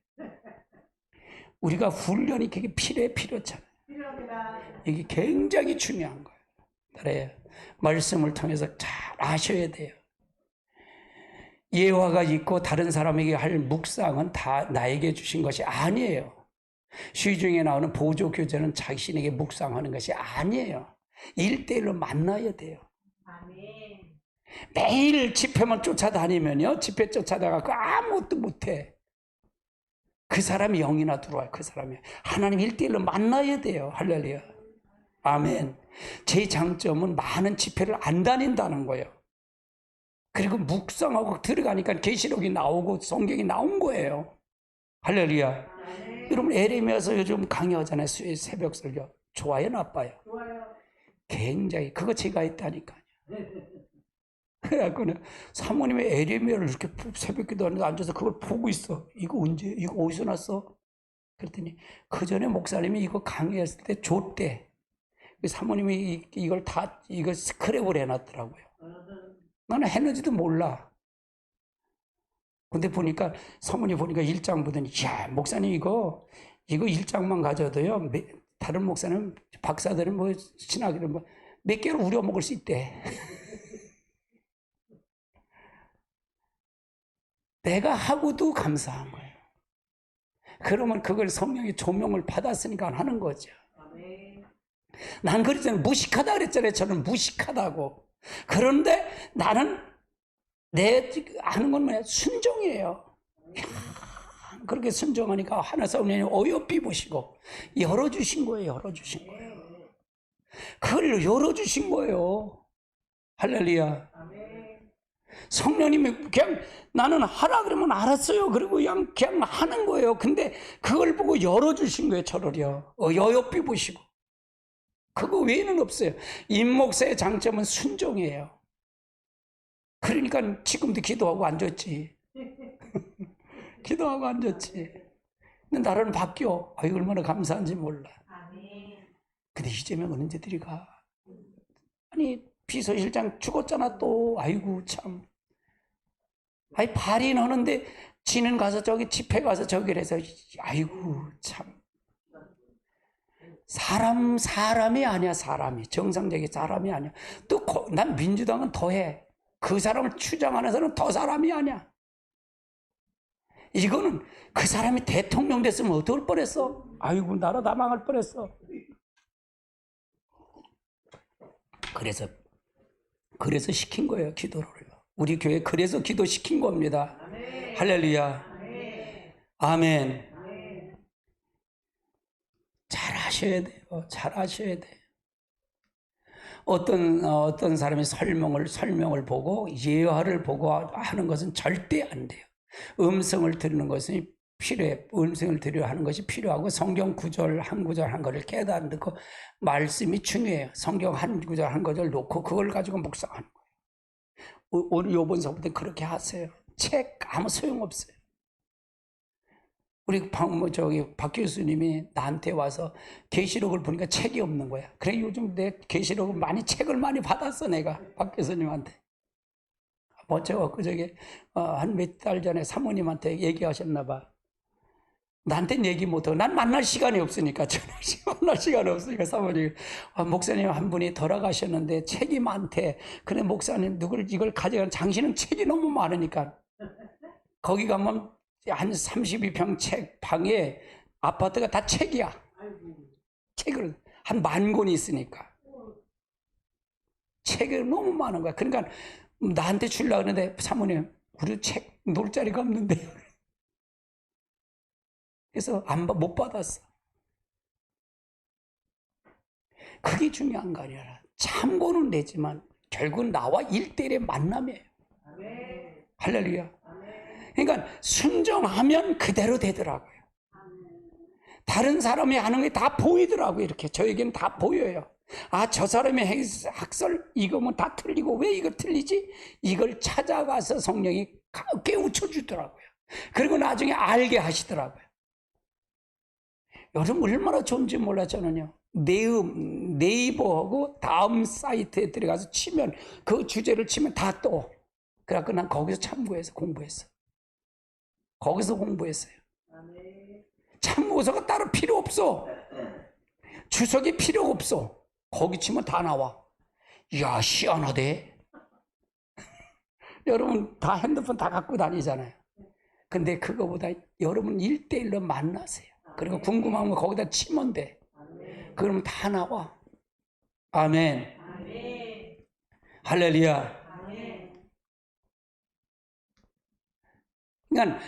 우리가 훈련이 그게 필요하잖아요. 이게 굉장히 중요한 거예요. 그래요. 말씀을 통해서 잘 아셔야 돼요. 예화가 있고 다른 사람에게 할 묵상은 다 나에게 주신 것이 아니에요. 시중에 나오는 보조교재는 자신에게 묵상하는 것이 아니에요. 1대1로 만나야 돼요. 매일 집회만 쫓아다니면요, 집회 쫓아다가 아무것도 못해. 그 사람이 영이나 들어와요. 그 사람이 하나님 1대1로 만나야 돼요. 할렐루야. 아멘. 제 장점은 많은 집회를 안 다닌다는 거예요. 그리고 묵상하고 들어가니까 계시록이 나오고 성경이 나온 거예요. 할렐루야. 여러분, 에레미야서 요즘 강의하잖아요. 새벽 설교. 좋아요, 나빠요? 좋아요. 굉장히. 그거 제가 했다니까요. 그래갖고는 사모님이 에레미야를 이렇게 새벽 기도하는데 앉아서 그걸 보고 있어. 이거 언제? 이거 어디서 났어? 그랬더니 그 전에 목사님이 이거 강의했을 때 줬대. 사모님이 이걸 스크랩을 해놨더라고요. 나는 했는지도 몰라. 근데 보니까, 사모님 보니까 1장 보더니, 야, 목사님 이거 1장만 가져도요, 다른 목사님, 박사들은 뭐, 신학이는 뭐, 몇 개를 우려 먹을 수 있대. 내가 하고도 감사한 거예요. 그러면 그걸 성령의 조명을 받았으니까 하는 거죠. 난 그랬잖아요. 무식하다 그랬잖아요. 저는 무식하다고. 그런데 나는 내 아는 건 뭐야? 순종이에요. 그렇게 순종하니까 하나 성령이 어여삐 보시고 열어주신 거예요. 열어주신 거예요. 그걸 열어주신 거예요. 할렐루야. 성령님이 그냥 나는 하라 그러면 알았어요. 그리고 그냥 하는 거예요. 근데 그걸 보고 열어주신 거예요. 저를요. 여엽비 보시고. 그거 외에는 없어요. 임목사의 장점은 순종이에요. 그러니까 지금도 기도하고 앉았지. 기도하고 앉았지. 근데 나라는 바뀌어. 아유, 얼마나 감사한지 몰라. 근데 이재명 언제 들이가? 아니, 비서실장 죽었잖아 또. 아이고 참. 아니, 발인하는데 지는 가서 저기 집회 가서 저기를 해서, 아이고 참. 사람이 아니야. 사람이 정상적인 사람이 아니야. 또 난 민주당은 더해. 그 사람을 추장하는 사람은 더 사람이 아니야. 이거는 그 사람이 대통령 됐으면 어떨 뻔했어. 아이고, 나라 다 망할 뻔했어. 그래서 시킨 거예요, 기도를. 우리 교회 그래서 기도시킨 겁니다. 아멘. 할렐루야. 아멘. 아멘. 잘 하셔야 돼요. 잘 하셔야 돼요. 어떤 사람이 설명을 보고 예화를 보고 하는 것은 절대 안 돼요. 음성을 들는 것은 필요해. 음성을 들으려 하는 것이 필요하고 성경 구절 한 구절 한 거를 깨닫는 거 말씀이 중요해요. 성경 한 구절 한 구절 놓고 그걸 가지고 묵상하는 거예요. 오늘 요번서부터 그렇게 하세요. 책 아무 소용없어요. 우리 박 교수님이 나한테 와서 계시록을 보니까 책이 없는 거야. 그래 요즘 내 계시록을 책을 많이 받았어 내가 박 교수님한테. 제가 그저께 한 몇 달 전에 사모님한테 얘기하셨나 봐. 나한테는 얘기 못하고 난 만날 시간이 없으니까 만날 시간이 없으니까 사모님 목사님 한 분이 돌아가셨는데 책이 많대. 그래 목사님 이걸 가져가는 당신은 책이 너무 많으니까 거기 가면 한 32평 책 방에 아파트가 다 책이야. 책을 한 10,000권이 있으니까 책이 너무 많은 거야. 그러니까 나한테 주려고 하는데 사모님 우리 책 놓을 자리가 없는데 그래서 못 받았어. 그게 중요한 거 아니라 참고는 되지만 결국은 나와 1대1의 만남이에요. 할렐루야. 그러니까 순종하면 그대로 되더라고요. 다른 사람이 하는 게 다 보이더라고요. 이렇게 저에게는 다 보여요. 저 사람의 학설 이거면 다 틀리고 왜 이거 틀리지? 이걸 찾아가서 성령이 깨우쳐 주더라고요. 그리고 나중에 알게 하시더라고요. 여러분 얼마나 좋은지 몰라. 저는요 네이버하고 다음 사이트에 들어가서 치면 그 주제를 치면 다 떠. 그래갖고 난 거기서 참고해서 공부했어. 거기서 공부했어요. 참고서가 따로 필요 없어. 주석이 필요 없어. 거기 치면 다 나와. 이야 시원하대. 여러분 다 핸드폰 다 갖고 다니잖아요. 근데 그거보다 여러분 1대1로 만나세요. 그리고 궁금한 거 거기다 치면 돼. 그러면 다 나와. 아멘. 할렐루야. 그러니까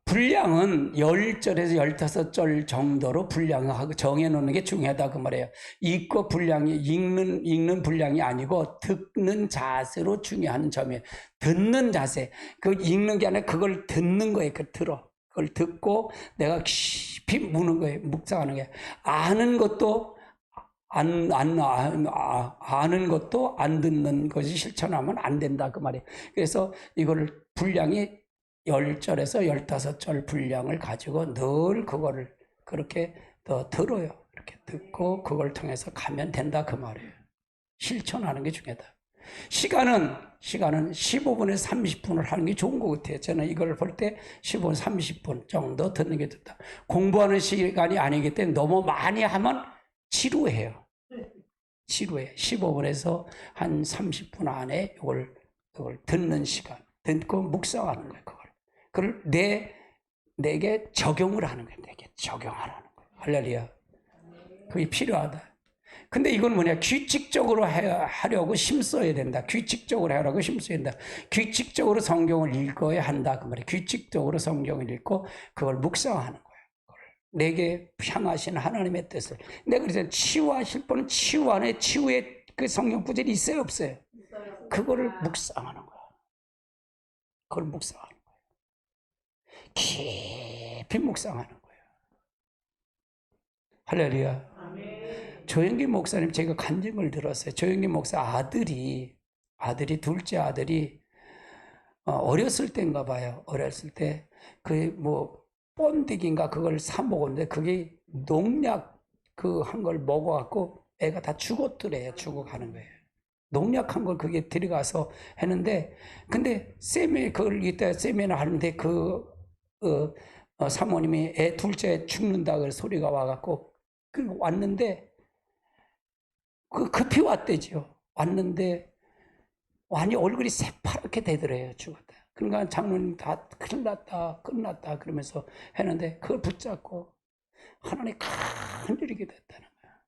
분량은 10절에서 15절 정도로 분량하고 정해놓는 게 중요하다 그 말이에요. 읽고 분량이 읽는 분량이 아니고 듣는 자세로 중요한 점이에요. 듣는 자세. 그 읽는 게 아니라 그걸 듣는 거예요. 그걸 듣고 내가 깊이 묵는 거예요. 묵상하는 게. 아는 것도 아는 것도 안 듣는 것이 실천하면 안 된다 그 말이에요. 그래서 이거를 분량이 10절에서 15절 분량을 가지고 늘 그거를 그렇게 더 들어요. 이렇게 듣고 그걸 통해서 가면 된다 그 말이에요. 실천하는 게 중요하다. 시간은 15분에서 30분을 하는 게 좋은 것 같아요. 저는 이걸 볼 때 15분, 30분 정도 듣는 게 좋다. 공부하는 시간이 아니기 때문에 너무 많이 하면 지루해요. 15분에서 한 30분 안에 이걸 듣는 시간, 듣고 묵상하는 거예요. 그걸 내게 적용을 하는 거예요. 내게 적용하라는 거예요. 할렐루야. 그게 필요하다. 근데 이건 뭐냐? 규칙적으로 하려고 힘써야 된다. 규칙적으로 하려고 힘써야 된다. 규칙적으로 성경을 읽어야 한다. 그 말이에요. 규칙적으로 성경을 읽고 그걸 묵상하는 거예요. 내게 향하신 하나님의 뜻을. 내가 그래서 치유하실 분은 치유 안에 치유의 그 성경 구절이 있어요, 없어요? 그거를 묵상하는 거야. 그걸 묵상하는 거야. 깊이 묵상하는 거예요. 할렐루야. 조영기 목사님 제가 간증을 들었어요. 조영기 목사 아들이 둘째 아들이 어렸을 때인가 봐요. 어렸을 때 그 본디기인가 그걸 사 먹었는데 그게 농약 그 한 걸 먹어갖고 애가 다 죽었더래요. 죽어가는 거예요. 농약한 걸 그게 들어가서 했는데 근데 그걸 이따 세미나 하는데 사모님이 애 둘째 죽는다 그 소리가 와갖고 왔는데 급히 왔대죠. 왔는데 완전히 얼굴이 새파랗게 되더래요. 죽었다. 그러니까 장로님 다 큰일 났다 끝났다 그러면서 했는데 그걸 붙잡고 하나님 큰 일이 됐다는 거야.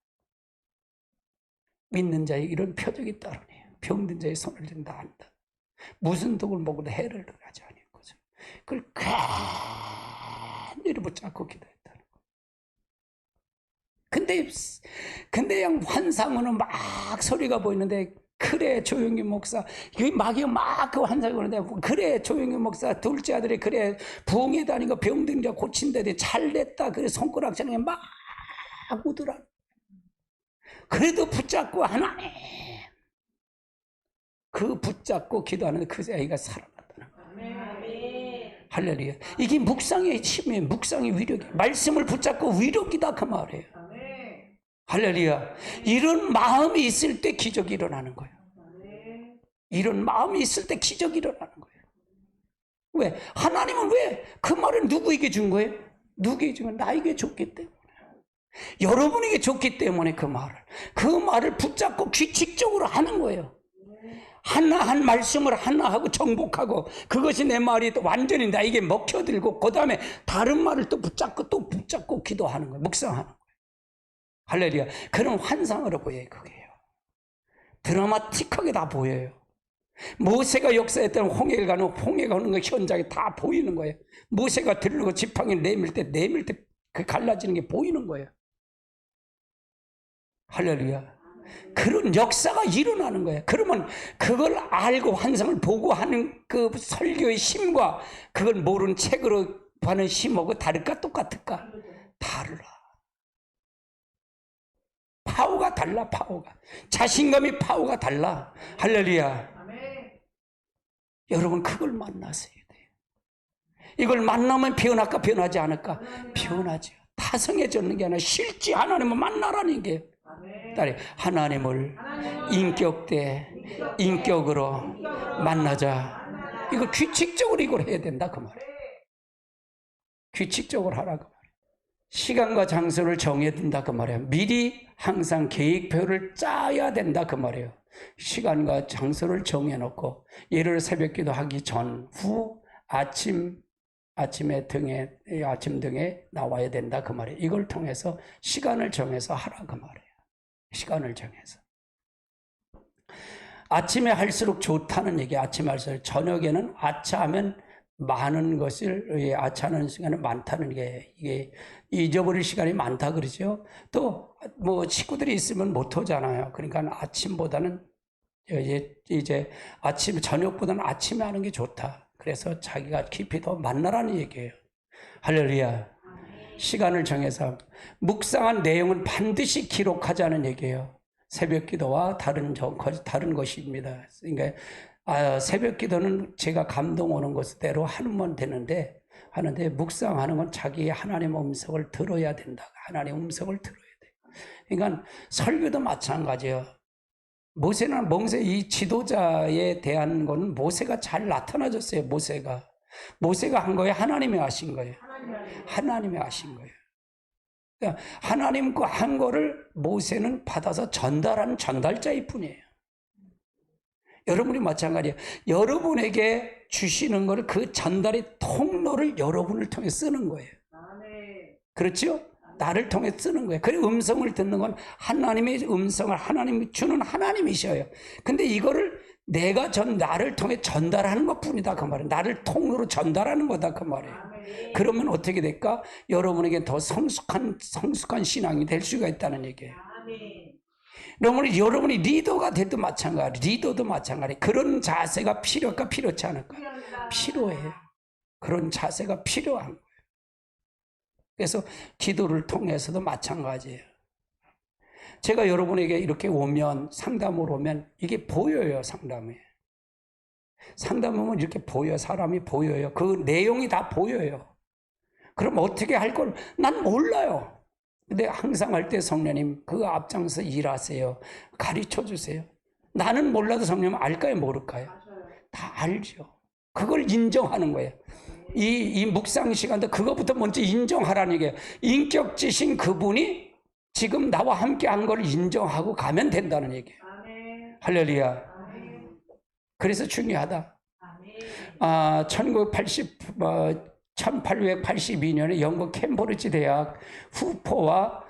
믿는 자의 이런 표적이 따르네요. 병든 자의 손을 든다 한다. 무슨 독을 먹어도 해를 가지 않을 거죠. 그걸 큰 일을 붙잡고 기도했다는 거야. 근데 그냥 환상으로는 막 소리가 보이는데 그래 조용히 목사, 그 마귀가 막 그 환상이 오는데, 그래 조용히 목사, 둘째 아들이 그래 부흥회 다니고 병든 자 고친다더니 잘됐다, 그래 손가락 저녁에 막 우더라. 그래도 붙잡고 하나님, 그 붙잡고 기도하는데 그 아이가 살아났다는 거예요. 할렐루야. 이게 묵상의 힘이에요. 묵상의 위력이에요. 말씀을 붙잡고 위력이다 그 말이에요. 할렐루야. 이런 마음이 있을 때 기적이 일어나는 거예요. 이런 마음이 있을 때 기적이 일어나는 거예요. 왜? 하나님은 왜 그 말을 누구에게 준 거예요? 누구에게 준 거예요? 나에게 줬기 때문에. 여러분에게 줬기 때문에 그 말을 붙잡고 규칙적으로 하는 거예요. 하나 한 말씀을 하나 하고 정복하고, 그것이 내 말이 완전히 나에게 먹혀들고, 그 다음에 다른 말을 또 붙잡고 기도하는 거예요. 묵상하는 거예요. 할렐루야. 그런 환상으로 보여요. 그게요. 드라마틱하게 다 보여요. 모세가 역사했던 홍해가 오는 거 현장에 다 보이는 거예요. 모세가 들르고 지팡이를 내밀 때 그 갈라지는 게 보이는 거예요. 할렐루야. 그런 역사가 일어나는 거예요. 그러면 그걸 알고 환상을 보고 하는 그 설교의 힘과 그걸 모르는 책으로 하는 힘하고 다를까? 똑같을까? 달라. 파워가 달라. 파워가. 자신감의 파워가 달라. 할렐루야. 여러분 그걸 만나셔야 돼요. 이걸 만나면 변할까 변하지 않을까? 변하죠. 타성해졌는 게 아니라 실제 하나님을 만나라는 게, 하나님을 인격으로 만나자. 이거 규칙적으로 이걸 해야 된다 그 말이에요. 규칙적으로 하라 그 말이에요. 시간과 장소를 정해야 된다 그 말이에요. 미리 항상 계획표를 짜야 된다 그 말이에요. 시간과 장소를 정해놓고, 예를 새벽기도 하기 전, 후, 아침 등에 나와야 된다 그 말이에요. 이걸 통해서 시간을 정해서 하라 그 말이에요. 시간을 정해서. 아침에 할수록 좋다는 얘기. 아침에 할수록. 저녁에는 아차하면 많은 것을, 아차하는 시간은 많다는 게, 이게 잊어버릴 시간이 많다 그러죠. 또 뭐 식구들이 있으면 못 오잖아요. 그러니까 아침보다는 이제 저녁보다는 아침에 하는 게 좋다. 그래서 자기가 깊이 더 만나라는 얘기예요. 할렐루야. 시간을 정해서 묵상한 내용은 반드시 기록하자는 얘기예요. 새벽 기도와 다른 것입니다. 그러니까 새벽 기도는 제가 감동 오는 것대로 하면 되는데, 묵상하는 건 자기의 하나님 음성을 들어야 된다. 하나님 음성을 들어야 돼. 그러니까 설교도 마찬가지예요. 모세 이 지도자에 대한 거는 모세가 잘 나타나졌어요. 모세가 한 거예요? 하나님이 하신 거예요? 하나님이 하신 거예요. 그러니까 하나님 그 한 거를 모세는 받아서 전달하는 전달자일 뿐이에요. 여러분이 마찬가지예요. 여러분에게 주시는 거를, 그 전달의 통로를 여러분을 통해 쓰는 거예요. 그렇죠? 나를 통해 쓰는 거예요. 그 음성을 듣는 건 하나님의 음성을 하나님이 주는 하나님이셔요. 근데 이거를 내가 나를 통해 전달하는 것 뿐이다 그 말이에요. 나를 통로로 전달하는 거다 그 말이에요. 그러면 어떻게 될까? 여러분에게 더 성숙한 신앙이 될 수가 있다는 얘기예요. 여러분이 리더가 돼도 리더도 마찬가지. 그런 자세가 필요할까 필요치 않을까? 필요해요. 그런 자세가 필요한 거예요. 그래서 기도를 통해서도 마찬가지예요. 제가 여러분에게 이렇게 상담을 오면 이게 보여요. 상담하면 이렇게 보여요. 사람이 보여요. 그 내용이 다 보여요. 그럼 어떻게 할 걸 난 몰라요. 근데 항상 할 때 성령님 그 앞장서 일하세요. 가르쳐 주세요. 나는 몰라도 성령님 알까요? 모를까요? 다 알죠. 그걸 인정하는 거예요. 이 묵상 시간도 그것부터 먼저 인정하라는 얘기예요. 인격지신 그분이 지금 나와 함께 한 걸 인정하고 가면 된다는 얘기예요. 할렐루야. 그래서 중요하다. 1882년에 영국 캠브리지 대학 후포와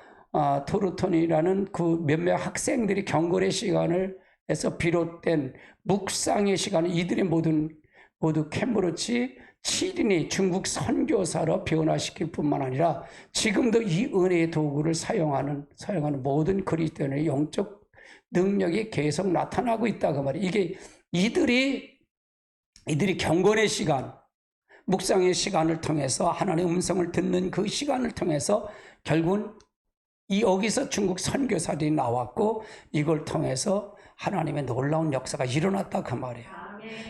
토르톤이라는 그 몇몇 학생들이 경건의 시간을 해서 비롯된 묵상의 시간을 이들이 모두 캠브리지 7인이 중국 선교사로 변화시킬 뿐만 아니라 지금도 이 은혜의 도구를 사용하는 모든 그리스도인의 영적 능력이 계속 나타나고 있다 그 말이에요. 이게 이들이 경건의 시간, 묵상의 시간을 통해서 하나님의 음성을 듣는 그 시간을 통해서 결국은 여기서 중국 선교사들이 나왔고 이걸 통해서 하나님의 놀라운 역사가 일어났다 그 말이에요.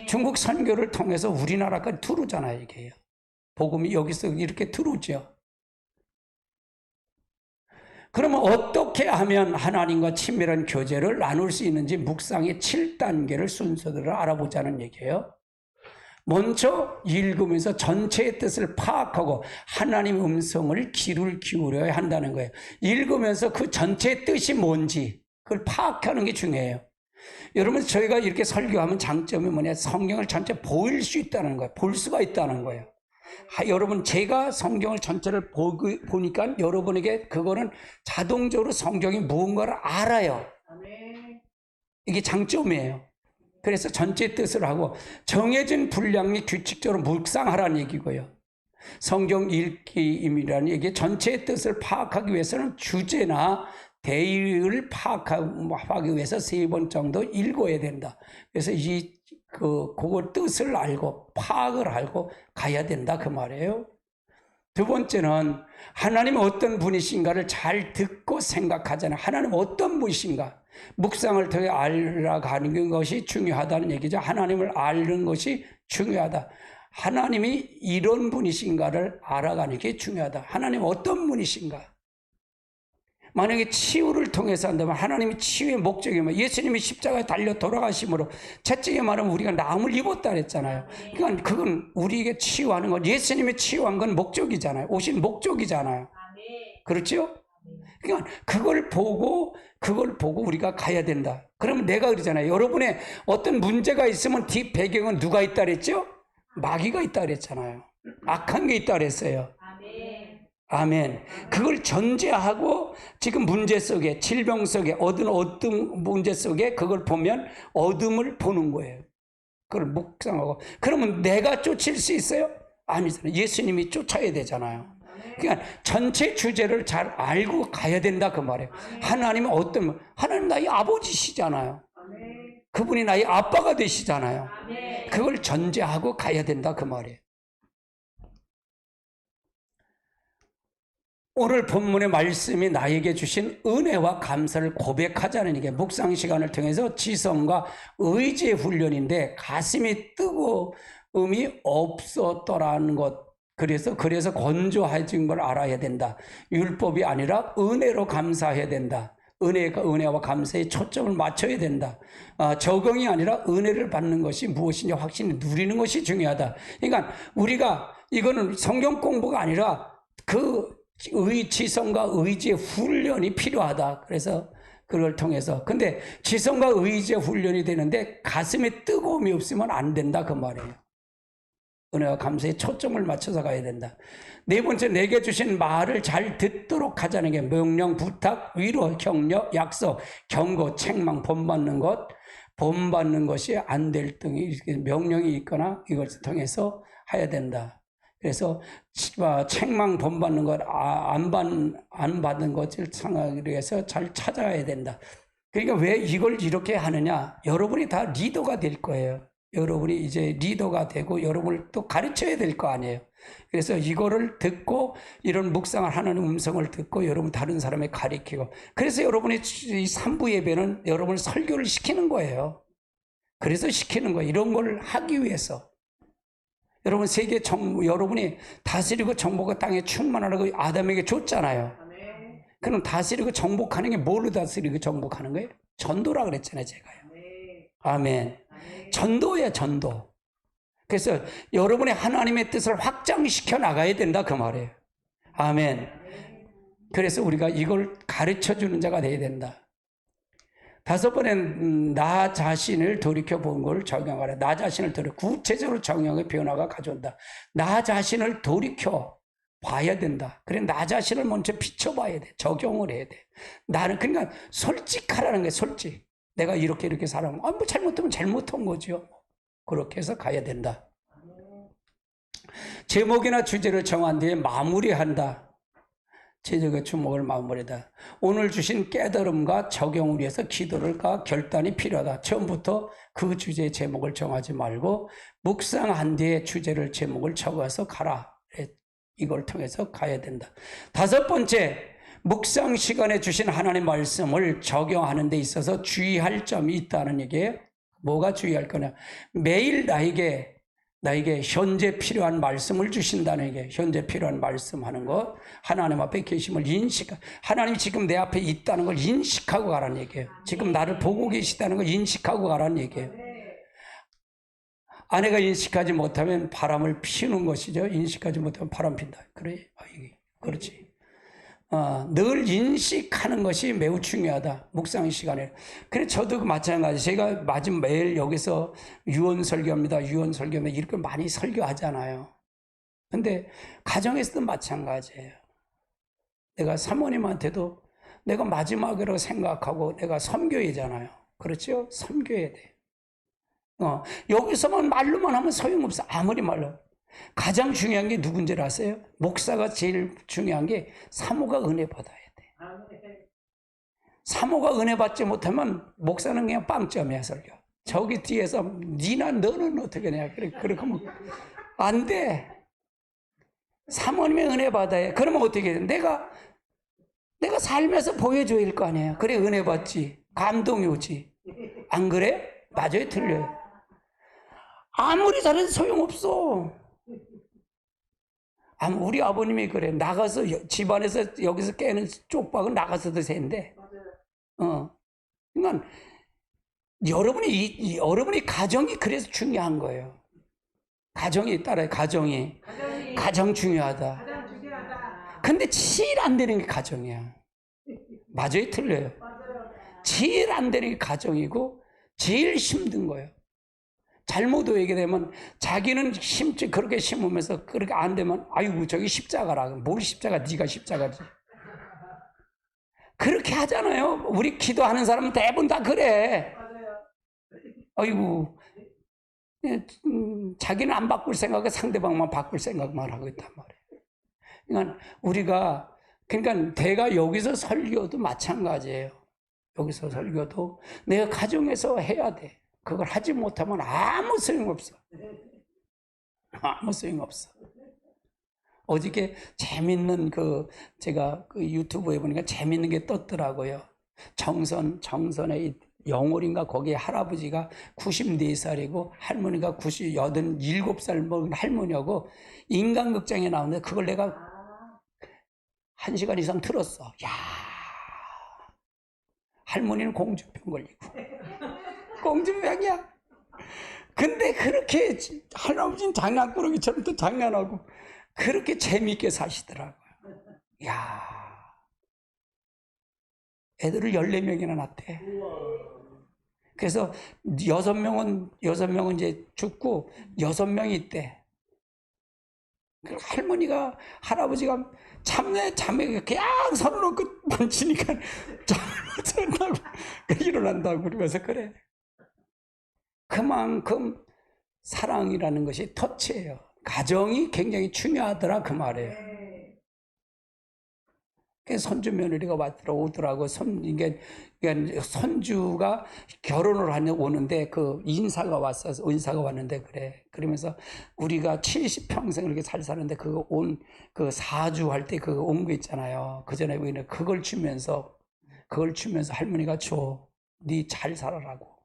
중국 선교를 통해서 우리나라까지 들어오잖아요. 이게요. 복음이 여기서 이렇게 들어오죠. 그러면 어떻게 하면 하나님과 친밀한 교제를 나눌 수 있는지 묵상의 7단계를 순서대로 알아보자는 얘기예요. 먼저 읽으면서 전체의 뜻을 파악하고 하나님의 음성을 귀를 기울여야 한다는 거예요. 읽으면서 그 전체의 뜻이 뭔지 그걸 파악하는 게 중요해요. 여러분 저희가 이렇게 설교하면 장점이 뭐냐? 성경을 전체 보일 수 있다는 거예요. 볼 수가 있다는 거예요. 여러분 제가 성경을 전체를 보니까 여러분에게 그거는 자동적으로 성경이 무언가를 알아요. 이게 장점이에요. 그래서 전체 뜻을 하고 정해진 분량이 규칙적으로 묵상하라는 얘기고요. 성경 읽기임이라는 얘기 전체의 뜻을 파악하기 위해서는 주제나 대의를 파악하기 위해서 3번 정도 읽어야 된다. 그래서 그걸 뜻을 알고 파악을 하고 가야 된다 그 말이에요. 두 번째는 하나님은 어떤 분이신가를 잘 듣고 생각하잖아요. 하나님은 어떤 분이신가? 묵상을 통해 알아가는 것이 중요하다는 얘기죠. 하나님을 아는 것이 중요하다. 하나님이 이런 분이신가를 알아가는 게 중요하다. 하나님은 어떤 분이신가? 만약에 치유를 통해서 한다면 하나님이 치유의 목적이면 예수님이 십자가에 달려 돌아가심으로 채찍에 말하면 우리가 나음을 입었다 그랬잖아요. 그러니까 그건 우리에게 치유하는 건 예수님이 치유한 건 목적이잖아요. 오신 목적이잖아요. 그렇죠? 그러니까 그걸 보고 우리가 가야 된다. 그러면 내가 그러잖아요. 여러분의 어떤 문제가 있으면 뒷 배경은 누가 있다 그랬죠? 마귀가 있다 그랬잖아요. 악한 게 있다 그랬어요. 아멘. 그걸 전제하고 지금 문제 속에 질병 속에 어두운 문제 속에 그걸 보면 어둠을 보는 거예요. 그걸 묵상하고 그러면 내가 쫓을 수 있어요? 아니잖아요. 예수님이 쫓아야 되잖아요. 그러니까 전체 주제를 잘 알고 가야 된다 그 말이에요. 하나님은 하나님 나의 아버지시잖아요. 그분이 나의 아빠가 되시잖아요. 그걸 전제하고 가야 된다 그 말이에요. 오늘 본문의 말씀이 나에게 주신 은혜와 감사를 고백하자는 게 묵상 시간을 통해서 지성과 의지의 훈련인데 가슴이 뜨거움이 없었더라는 것. 그래서 건조해진 걸 알아야 된다. 율법이 아니라 은혜로 감사해야 된다. 은혜와 감사에 초점을 맞춰야 된다. 적응이 아니라 은혜를 받는 것이 무엇인지 확실히 누리는 것이 중요하다. 그러니까 우리가 이거는 성경 공부가 아니라 지성과 의지의 훈련이 필요하다. 그래서 그걸 통해서. 근데 지성과 의지의 훈련이 되는데 가슴에 뜨거움이 없으면 안 된다 그 말이에요. 은혜와 감사에 초점을 맞춰서 가야 된다. 네 번째, 내게 주신 말을 잘 듣도록 하자는 게 명령, 부탁, 위로, 격려, 약속, 경고, 책망, 본받는 것이 안 될 등이 명령이 있거나 이것을 통해서 해야 된다. 그래서 책망 본받는 것, 안 받는 것을 상하기 위해서 잘 찾아야 된다. 그러니까 왜 이걸 이렇게 하느냐? 여러분이 다 리더가 될 거예요. 여러분이 이제 리더가 되고 여러분을 또 가르쳐야 될 거 아니에요. 그래서 이거를 듣고 이런 묵상을 하는 음성을 듣고 여러분 다른 사람에 가르치고 그래서 여러분의 이 3부 예배는 여러분을 설교를 시키는 거예요. 그래서 시키는 거예요. 이런 걸 하기 위해서. 여러분 여러분이 다스리고 정복의 땅에 충만하라고 아담에게 줬잖아요. 그럼 다스리고 정복하는 게 뭘로 다스리고 정복하는 거예요? 전도라 그랬잖아요, 제가요. 아멘. 전도예요, 전도. 그래서 여러분의 하나님의 뜻을 확장시켜 나가야 된다 그 말이에요. 아멘. 그래서 우리가 이걸 가르쳐주는 자가 되어야 된다. 다섯 번엔 나 자신을 돌이켜본 걸 적용하라. 나 자신을 구체적으로 적용의 변화가 가져온다. 나 자신을 돌이켜 봐야 된다. 그래 나 자신을 먼저 비춰봐야 돼. 적용을 해야 돼. 나는 그러니까 솔직하라는 거야. 솔직. 내가 이렇게 살아면 뭐 잘못하면 잘못한 거죠. 그렇게 해서 가야 된다. 제목이나 주제를 정한 뒤에 마무리한다. 제적의 주목을 마무리다. 오늘 주신 깨달음과 적용을 위해서 기도를과 결단이 필요하다. 처음부터 그 주제의 제목을 정하지 말고 묵상한 뒤에 주제를 제목을 적어서 가라. 이걸 통해서 가야 된다. 다섯 번째, 묵상 시간에 주신 하나님의 말씀을 적용하는 데 있어서 주의할 점이 있다는 얘기예요. 뭐가 주의할 거냐? 매일 나에게 현재 필요한 말씀을 주신다는 게 현재 필요한 말씀하는 것, 하나님 앞에 계심을 하나님이 지금 내 앞에 있다는 걸 인식하고 가라는 얘기예요. 지금 나를 보고 계시다는 걸 인식하고 가라는 얘기예요. 아내가 인식하지 못하면 바람을 피우는 것이죠. 인식하지 못하면 바람 핀다. 그래, 그렇지. 늘 인식하는 것이 매우 중요하다. 묵상 시간에. 그래, 저도 마찬가지. 제가 매일 여기서 유언 설교합니다. 이렇게 많이 설교하잖아요. 근데 가정에서도 마찬가지예요. 내가 사모님한테도 내가 마지막으로 생각하고 내가 섬겨야잖아요. 그렇죠? 섬겨야 돼. 여기서만 말로만 하면 소용없어. 아무리 말로. 가장 중요한 게 누군지 아세요? 목사가 제일 중요한 게 사모가 은혜 받아야 돼. 사모가 은혜 받지 못하면 목사는 그냥 빵점이야, 설교. 저기 뒤에서 너는 어떻게 냐 그렇게 하면 안 돼. 사모님의 은혜 받아야. 그러면 어떻게 돼? 내가 살면서 보여줘야 할 거 아니에요. 그래, 은혜 받지. 감동이 오지. 안 그래? 맞아요, 틀려요. 아무리 잘해도 소용없어. 우리 아버님이 그래. 나가서 집안에서 여기서 깨는 쪽박은 나가서도 새는데. 그러니까 여러분이 가정이 그래서 중요한 거예요. 가정이 따라요. 가정 중요하다. 근데 제일 안 되는 게 가정이야. 맞아요, 틀려요. 제일 안 되는 게 가정이고 제일 힘든 거예요. 잘못 오게 되면 자기는 그렇게 심으면서 그렇게 안 되면 아이고 저기 십자가라. 뭘 십자가? 네가 십자가지. 그렇게 하잖아요. 우리 기도하는 사람은 대부분 다 그래. 아이고 자기는 안 바꿀 생각에 상대방만 바꿀 생각만 하고 있단 말이에요. 그러니까 내가 여기서 설교도 마찬가지예요. 여기서 설교도 내가 가정에서 해야 돼. 그걸 하지 못하면 아무 소용없어. 아무 소용없어. 어저께 재밌는 제가 유튜브에 보니까 재밌는 게 떴더라고요. 정선의 영월인가 거기에 할아버지가 94살이고 할머니가 87살 먹은 할머니하고 인간극장에 나오는데 그걸 내가 1시간 이상 틀었어. 야, 할머니는 공주병 걸리고 공주병이야. 근데 그렇게 할아버지는 장난꾸러기처럼 또 장난하고 그렇게 재미있게 사시더라고요. 야, 애들을 14명이나 낳대. 그래서 6명은 이제 죽고 6명이 있대. 할머니가, 할아버지가 참외 그냥 손을 놓고 만지니까 잘못한다고 일어난다고 그러면서 그래. 그만큼 사랑이라는 것이 터치예요. 가정이 굉장히 중요하더라 그 말이에요. 손주 며느리가 오더라고. 손주가 결혼을 오는데 인사가 왔는데 그래. 그러면서 우리가 70평생 이렇게 잘 사는데 사주 할 때 온 거 있잖아요. 그 전에 우리는 그걸 주면서 할머니가 네 잘 살아라고.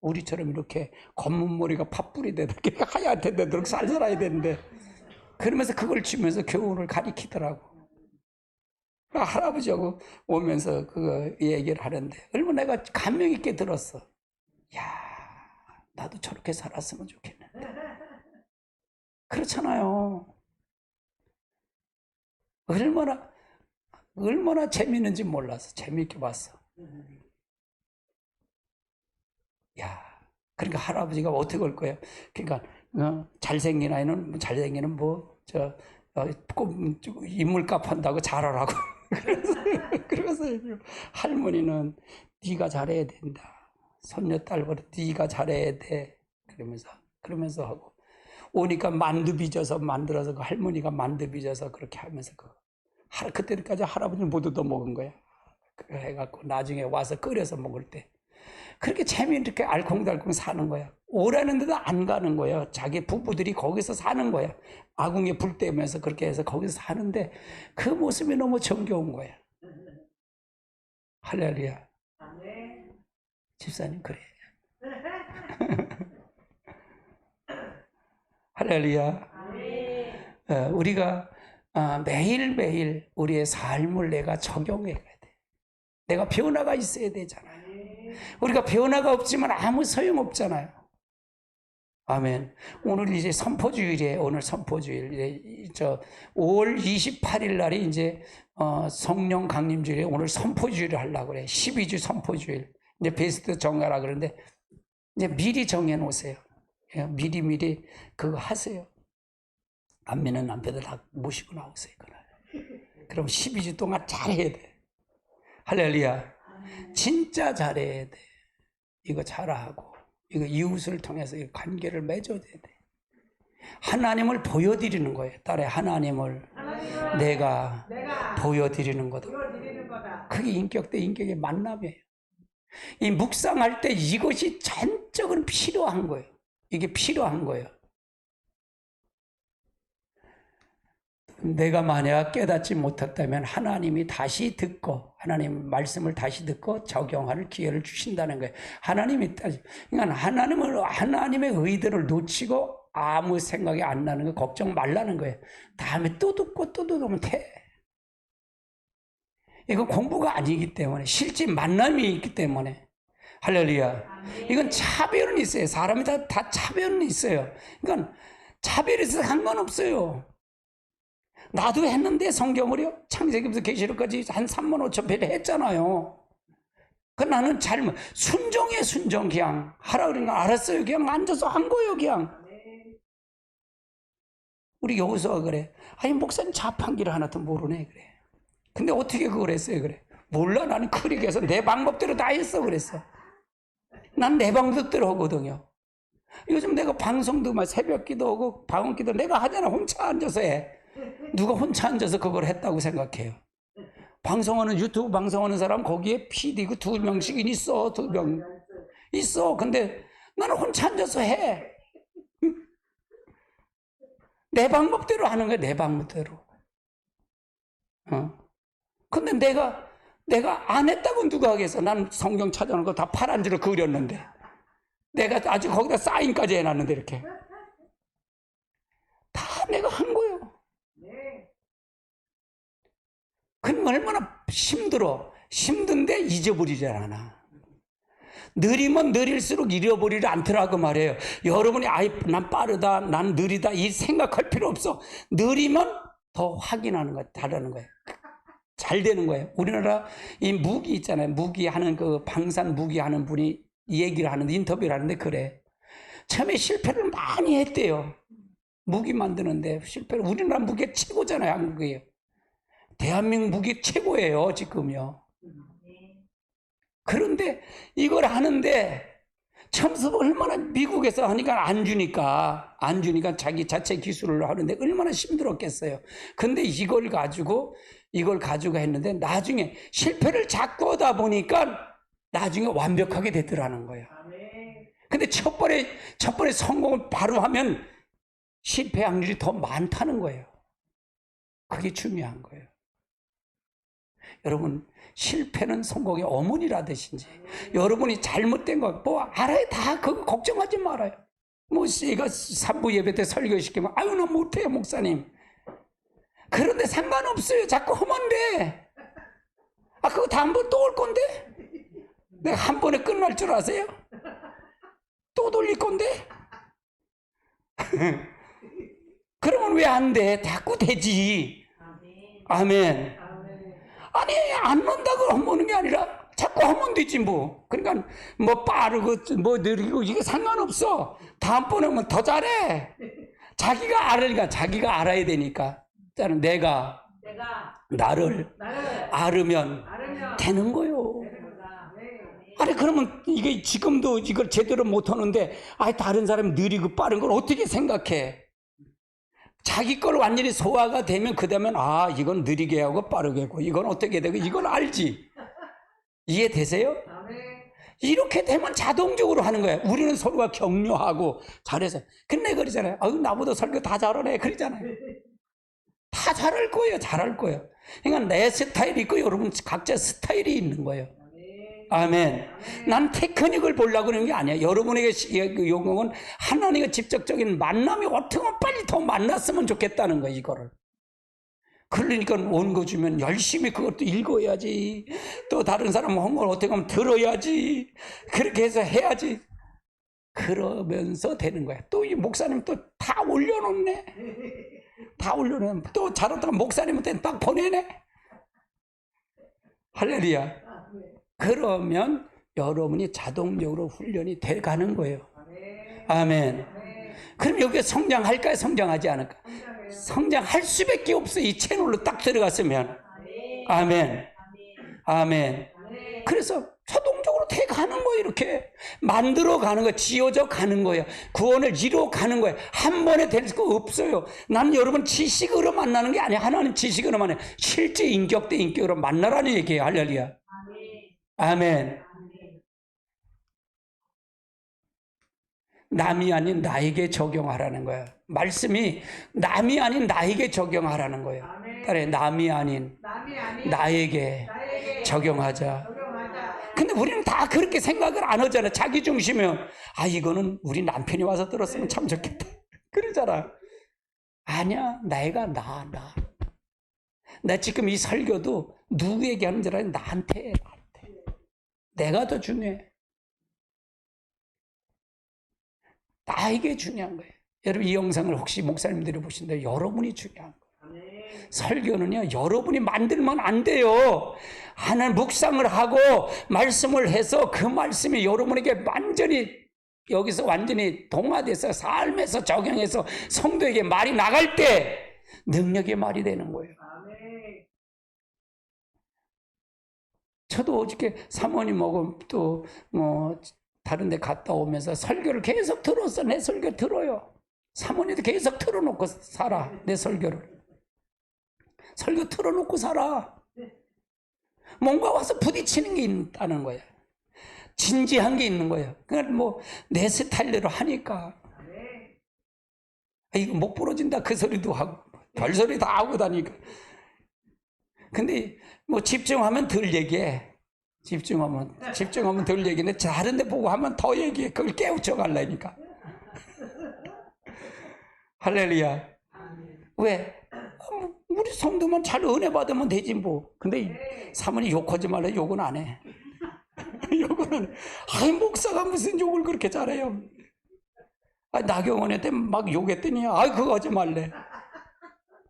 우리처럼 이렇게 검은 머리가 팥불이 되도 이렇게 하얗게 되도록 잘 살아야 되는데 그러면서 그걸 주면서 교훈을 가리키더라고. 할아버지하고 오면서 그거 얘기를 하는데 얼마나 내가 감명 있게 들었어. 야, 나도 저렇게 살았으면 좋겠는데. 그렇잖아요. 얼마나 재밌는지 몰라서 재밌게 봤어. 야, 그러니까 할아버지가 어떻게 할 거예요? 그러니까 잘생긴 아이는 잘생기는 인물값 한다고 잘하라고. 그래서 할머니는 네가 잘해야 된다. 손녀 딸보다 네가 잘해야 돼. 그러면서 하고 오니까 만두 빚어서 만들어서 할머니가 만두 빚어서 그렇게 하면서 그때까지 할아버지는 못 얻어먹은 거야. 그래갖고 나중에 와서 끓여서 먹을 때 그렇게 재미있게 알콩달콩 사는 거야. 오라는 데도 안 가는 거야. 자기 부부들이 거기서 사는 거야. 아궁이에 불 떼면서 그렇게 해서 거기서 사는데 그 모습이 너무 정겨운 거야. 할렐루야. 집사님 그래. 할렐루야. 우리가 매일매일 우리의 삶을 내가 적용해야 돼. 내가 변화가 있어야 되잖아요. 우리가 변화가 없지만 아무 소용없잖아요. 아멘. 오늘 이제 선포주일이에요. 오늘 선포주일. 5월 28일 날이 이제 성령 강림주일에 오늘 선포주일을 하려고 그래. 12주 선포주일. 이제 베스트 정하라 그러는데 이제 미리 정해 놓으세요. 미리 그거 하세요. 안면은 남편들 다 모시고 나오세요. 그날. 그럼 12주 동안 잘해야 돼. 할렐루야. 진짜 잘해야 돼. 이거 잘하고 이거 이웃을 통해서 이 관계를 맺어야 돼. 하나님을 보여드리는 거예요. 딸의 하나님을 내가 보여드리는 거다. 그게 인격 대 인격의 만남이에요. 이 묵상할 때 이것이 전적으로 필요한 거예요. 이게 필요한 거예요. 내가 만약 깨닫지 못했다면 하나님이 다시 듣고 하나님 말씀을 다시 듣고 적용할 기회를 주신다는 거예요. 그러니까 하나님의 의도를 놓치고 아무 생각이 안 나는 거 걱정 말라는 거예요. 다음에 또 듣고 또 듣으면 돼. 이건 공부가 아니기 때문에 실제 만남이 있기 때문에 할렐루야. 이건 차별은 있어요. 사람이 다 차별은 있어요. 그러니까 차별이 있어서 상관없어요. 나도 했는데 성경을요. 창세기부터 계시록까지 한 35,000편 했잖아요. 그 나는 순종해 순종 그냥 하라 그러니까 알았어요. 그냥 앉아서 한 거예요. 그냥. 우리 여호수아가 그래. 아니 목사님 자판기를 하나도 모르네 그래. 근데 어떻게 그걸 했어요 그래. 몰라 나는 그렇게 해서 내 방법대로 다 했어 그랬어. 난 내 방법대로 하거든요. 요즘 내가 방송도 막 새벽기도 하고 방언기도 내가 하잖아. 혼자 앉아서 해. 누가 혼자 앉아서 그걸 했다고 생각해요? 방송하는 유튜브 방송하는 사람 거기에 PD고 2명씩은 있어. 2명 있어. 근데 나는 혼자 앉아서 해. 내 방법대로 하는 거야. 내 방법대로. 근데 내가 안 했다고 누가 하겠어. 난 성경 찾아놓은 거 다 파란지로 그렸는데 내가 아주 거기다 사인까지 해놨는데 이렇게 다 내가 한 거예요. 그럼 얼마나 힘든데 잊어버리지 않아. 느리면 느릴수록 잃어버리지 않더라고 말이에요. 여러분이 난 빠르다, 난 느리다 이 생각할 필요 없어. 느리면 더 확인하는 거야. 다르는 거예요. 잘 되는 거예요. 우리나라 이 무기 있잖아요. 무기 하는 그 방산 무기 하는 분이 얘기를 하는데 인터뷰를 하는데 그래. 처음에 실패를 많이 했대요. 무기 만드는데 실패를. 우리나라 무기가 최고잖아요. 한국이에요. 대한민국 무기 최고예요. 지금요. 그런데 이걸 하는데 처음부터 얼마나 미국에서 하니까 안 주니까 자기 자체 기술을 하는데 얼마나 힘들었겠어요. 근데 이걸 가지고 했는데 나중에 실패를 자꾸 하다 보니까 나중에 완벽하게 되더라는 거예요. 근데 첫 번에 성공을 바로 하면 실패 확률이 더 많다는 거예요. 그게 중요한 거예요. 여러분 실패는 성공의 어머니라듯이 여러분이 잘못된 거 알아요. 다 그거 걱정하지 말아요. 제가 3부 예배 때 설교시키면 나 못해요 목사님. 그런데 상관없어요. 자꾸 하면 돼. 그거 다음번 또 올 건데? 내가 한 번에 끝날 줄 아세요? 또 돌릴 건데? 그러면 왜 안 돼? 자꾸 되지. 아멘. 아니 안 논다고 하는 게 아니라 자꾸 하면 되지 뭐. 그러니까 빠르고 느리고 이게 상관없어. 다음번에 하면 더 잘해. 자기가 알아야 되니까. 내가 나를 알으면 되는 거요. 아니 그러면 이게 지금도 이걸 제대로 못 하는데 다른 사람이 느리고 빠른 걸 어떻게 생각해? 자기 걸 완전히 소화가 되면 그 다음엔 이건 느리게 하고 빠르게 하고 이건 어떻게 되고 이건 알지. 이해되세요? 이렇게 되면 자동적으로 하는 거예요. 우리는 서로가 격려하고 잘해서. 근데 그러잖아요. 나보다 설교 다 잘하네. 그러잖아요. 다 잘할 거예요. 잘할 거예요. 그러니까 내 스타일이 있고 여러분 각자 스타일이 있는 거예요. 아멘. 난 테크닉을 보려고 그러는 게 아니야. 여러분에게 요구는 하나님과 직접적인 만남이 어떻게 하면 빨리 더 만났으면 좋겠다는 거야, 이거를. 그러니까 원고 주면 열심히 그것도 읽어야지. 또 다른 사람 한 걸 어떻게 하면 들어야지. 그렇게 해서 해야지. 그러면서 되는 거야. 또 이 목사님 또 다 올려놓네. 다 올려놓으면 또 잘하다가 목사님한테 딱 보내네. 할렐루야. 그러면 여러분이 자동적으로 훈련이 돼 가는 거예요. 아멘. 그럼 여기에 성장할까요? 성장하지 않을까? 성장할 수밖에 없어. 이 채널로 딱 들어갔으면. 아멘. 아멘. 그래서 자동적으로 돼 가는 거예요. 이렇게 만들어 가는 거예요. 지어져 가는 거예요. 구원을 이루어 가는 거예요. 한 번에 될 거 없어요. 나는 여러분 지식으로 만나는 게 아니야. 하나님 지식으로 만나요. 실제 인격 대 인격으로 만나라는 얘기예요. 할렐루야. 아멘. 남이 아닌 나에게 적용하라는 거야. 말씀이 남이 아닌 나에게 적용하라는 거예요. 그래, 남이 아닌 나에게 적용하자. 근데 우리는 다 그렇게 생각을 안 하잖아. 자기 중심이면 이거는 우리 남편이 와서 들었으면 참 좋겠다. 그러잖아. 아니야, 나 지금 이 설교도 누구에게 하는 줄 알아? 나한테. 내가 더 중요해. 나에게 중요한 거예요. 여러분 이 영상을 혹시 목사님들이 보신다 여러분이 중요한 거예요. 설교는요 여러분이 만들면 안 돼요. 하나님 묵상을 하고 말씀을 해서 그 말씀이 여러분에게 완전히 여기서 완전히 동화돼서 삶에서 적용해서 성도에게 말이 나갈 때 능력의 말이 되는 거예요. 저도 어저께 사모님하고 또 다른 데 갔다 오면서 설교를 계속 들었어. 내 설교 들어요. 사모님도 계속 틀어놓고 살아. 내 설교를. 설교 틀어놓고 살아. 뭔가 와서 부딪히는 게 있다는 거야. 진지한 게 있는 거예요. 그러니까 내 스타일대로 하니까. 이거 못 부러진다 그 소리도 하고 별소리 다 하고 다니까. 근데 집중하면 덜 얘기해. 집중하면 덜 얘기해. 다른 데 보고 하면 더 얘기해. 그걸 깨우쳐 가려니까. 할렐루야. 왜? 우리 성도만 잘 은혜 받으면 되지 뭐. 근데 사모님 욕하지 말래. 욕은 안 해. 욕은 목사가 무슨 욕을 그렇게 잘해요. 나경원한테 막 욕했더니 그거 하지 말래.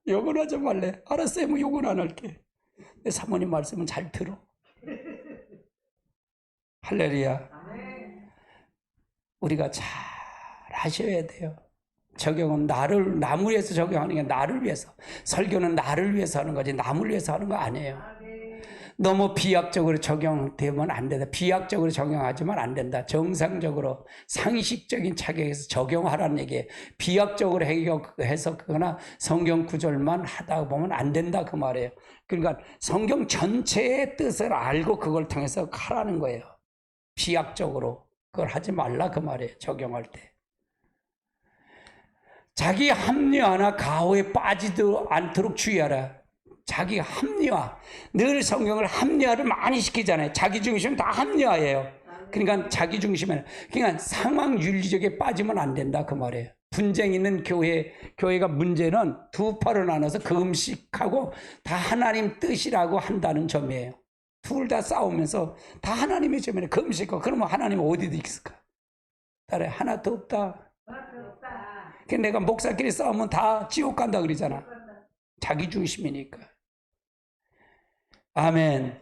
욕은 하지 말래. 알았어요. 욕은 안 할게. 내 사모님 말씀은 잘 들어. 할렐루야. 우리가 잘 하셔야 돼요. 적용은 남을 위해서 적용하는 게 나를 위해서. 설교는 나를 위해서 하는 거지 남을 위해서 하는 거 아니에요. 너무 비약적으로 적용되면 안 된다. 비약적으로 적용하지만 안 된다. 정상적으로 상식적인 차격에서 적용하라는 얘기예요. 비약적으로 해석하거나 성경 구절만 하다 보면 안 된다 그 말이에요. 그러니까 성경 전체의 뜻을 알고 그걸 통해서 하라는 거예요. 비약적으로 그걸 하지 말라 그 말이에요. 적용할 때. 자기 합리화나 가오에 빠지도 않도록 주의하라. 자기 합리화. 늘 성경을 합리화를 많이 시키잖아요. 자기 중심은 다 합리화예요. 그러니까 자기 중심은 그러니까 상황 윤리적에 빠지면 안 된다 그 말이에요. 분쟁 있는 교회가 문제는 두 파로 나눠서 금식하고 다 하나님 뜻이라고 한다는 점이에요. 둘 다 싸우면서 다 하나님의 점이에요. 금식하고 그러면 하나님은 어디도 있을까? 따라 하나도 없다. 그러니까 내가 목사끼리 싸우면 다 지옥 간다 그러잖아. 자기 중심이니까. 아멘.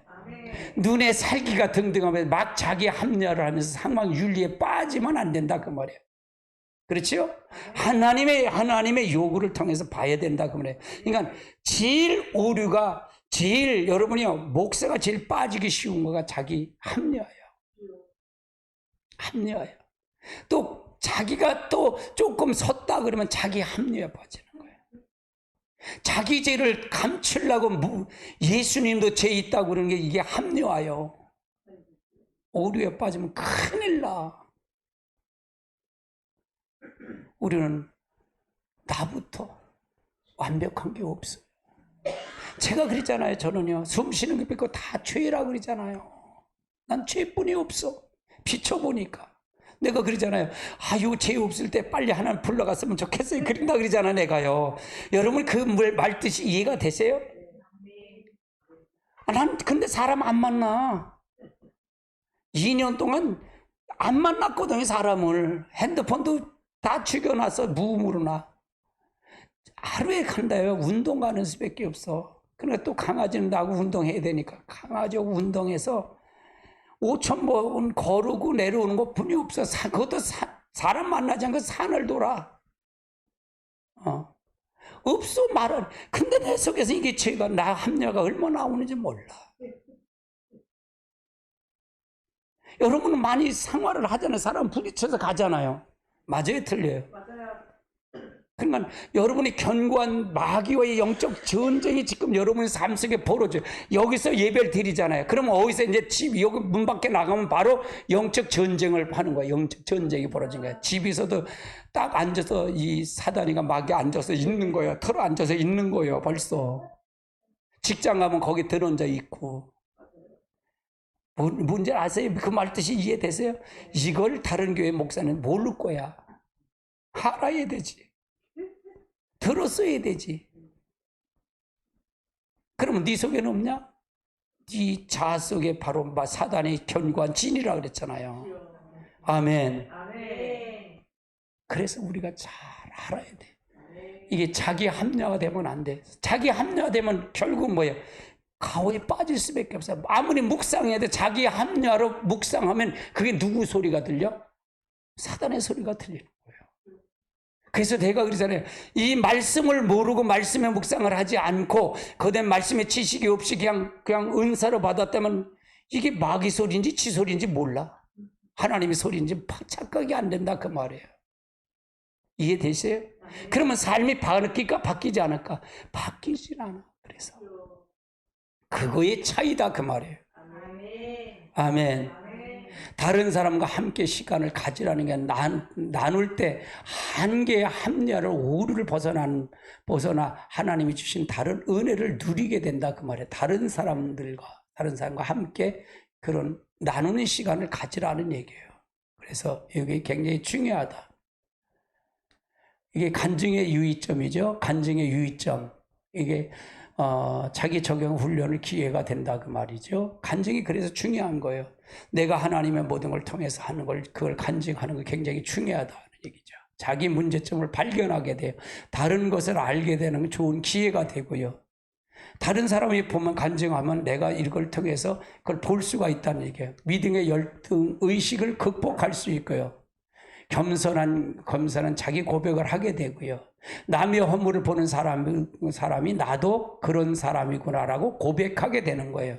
눈에 살기가 등등하면 막 자기 합리화를 하면서 상황 윤리에 빠지면 안 된다 그 말이에요. 그렇죠? 하나님의 요구를 통해서 봐야 된다 그 말이에요. 그러니까 제일 오류가 여러분이요 목사가 제일 빠지기 쉬운 거가 자기 합리화예요. 또 자기가 또 조금 섰다 그러면 자기 합리화에 빠지는 거예요. 자기 죄를 감추려고 예수님도 죄 있다고 그러는 게 이게 합리화요. 오류에 빠지면 큰일 나. 우리는 나부터 완벽한 게 없어요. 제가 그랬잖아요. 저는요, 숨 쉬는 게 뺏고 다 죄라 그러잖아요. 난 죄뿐이 없어. 비춰보니까. 내가 그러잖아요. 아유, 죄 없을 때 빨리 하나님 불러갔으면 좋겠어요. 그런다 그러잖아, 내가요. 여러분, 그 말 뜻이 이해가 되세요? 난 근데 사람 안 만나. 2년 동안 안 만났거든요, 사람을. 핸드폰도 다 죽여놨어, 무음으로 나. 하루에 간다요. 운동 가는 수밖에 없어. 그러니까 또 강아지는 나하고 운동해야 되니까. 강아지하고 운동해서 5,000번 거르고 내려오는 것 뿐이 없어. 그것도 사람 만나지 않고 산을 돌아. 없어, 말은. 근데 내 속에서 이게 죄가, 나 합리화가 얼마나 나오는지 몰라. 여러분은 많이 생활을 하잖아요. 사람 부딪혀서 가잖아요. 맞아요, 틀려요? 맞아요. 그러니까 여러분이 견고한 마귀와의 영적 전쟁이 지금 여러분의 삶 속에 벌어져요. 여기서 예배를 드리잖아요. 그러면 어디서 이제 여기 문 밖에 나가면 바로 영적 전쟁을 하는 거예요. 영적 전쟁이 벌어진 거예요. 집에서도 딱 앉아서 이 사단이가 마귀 앉아서 있는 거예요. 털어 앉아서 있는 거예요. 벌써. 직장 가면 거기 들어앉아 있고. 문제 아세요? 그 말 뜻이 이해되세요? 이걸 다른 교회 목사는 모를 거야. 알아야 되지. 들었어야 되지. 그러면 네 속에는 없냐? 네 자아 속에 바로 사단의 견고한 진이라 그랬잖아요. 아멘. 아멘. 그래서 우리가 잘 알아야 돼. 이게 자기 합리화가 되면 안 돼. 자기 합리화되면 결국 뭐예요? 가오에 빠질 수밖에 없어요. 아무리 묵상해야 돼. 자기 합리화로 묵상하면 그게 누구 소리가 들려? 사단의 소리가 들리는 거예요. 그래서 내가 그러잖아요. 이 말씀을 모르고 말씀의 묵상을 하지 않고 그된 말씀의 지식이 없이 그냥 은사로 받았다면 이게 마귀 소리인지 지 소리인지 몰라. 하나님의 소리인지 착각이 안 된다 그 말이에요. 이해되세요? 그러면 삶이 바뀔까 바뀌지 않을까? 바뀌질 않아. 그래서 그거의 차이다 그 말이에요. 아멘. 다른 사람과 함께 시간을 가지라는 게 나눌 때 한계의 합리화를 오류를 벗어나 하나님이 주신 다른 은혜를 누리게 된다 그 말이에요. 다른 사람과 함께 그런 나누는 시간을 가지라는 얘기예요. 그래서 이게 굉장히 중요하다. 이게 간증의 유의점이죠. 간증의 유의점. 이게 자기 적용 훈련을 기회가 된다 그 말이죠. 간증이 그래서 중요한 거예요. 내가 하나님의 모든 걸 통해서 하는 걸 그걸 간증하는 거 굉장히 중요하다는 얘기죠. 자기 문제점을 발견하게 돼요. 다른 것을 알게 되는 좋은 기회가 되고요. 다른 사람이 보면 간증하면 내가 이걸 통해서 그걸 볼 수가 있다는 얘기예요. 믿음의 열등 의식을 극복할 수 있고요. 겸손한 자기 고백을 하게 되고요. 남의 허물을 보는 사람이 나도 그런 사람이구나라고 고백하게 되는 거예요.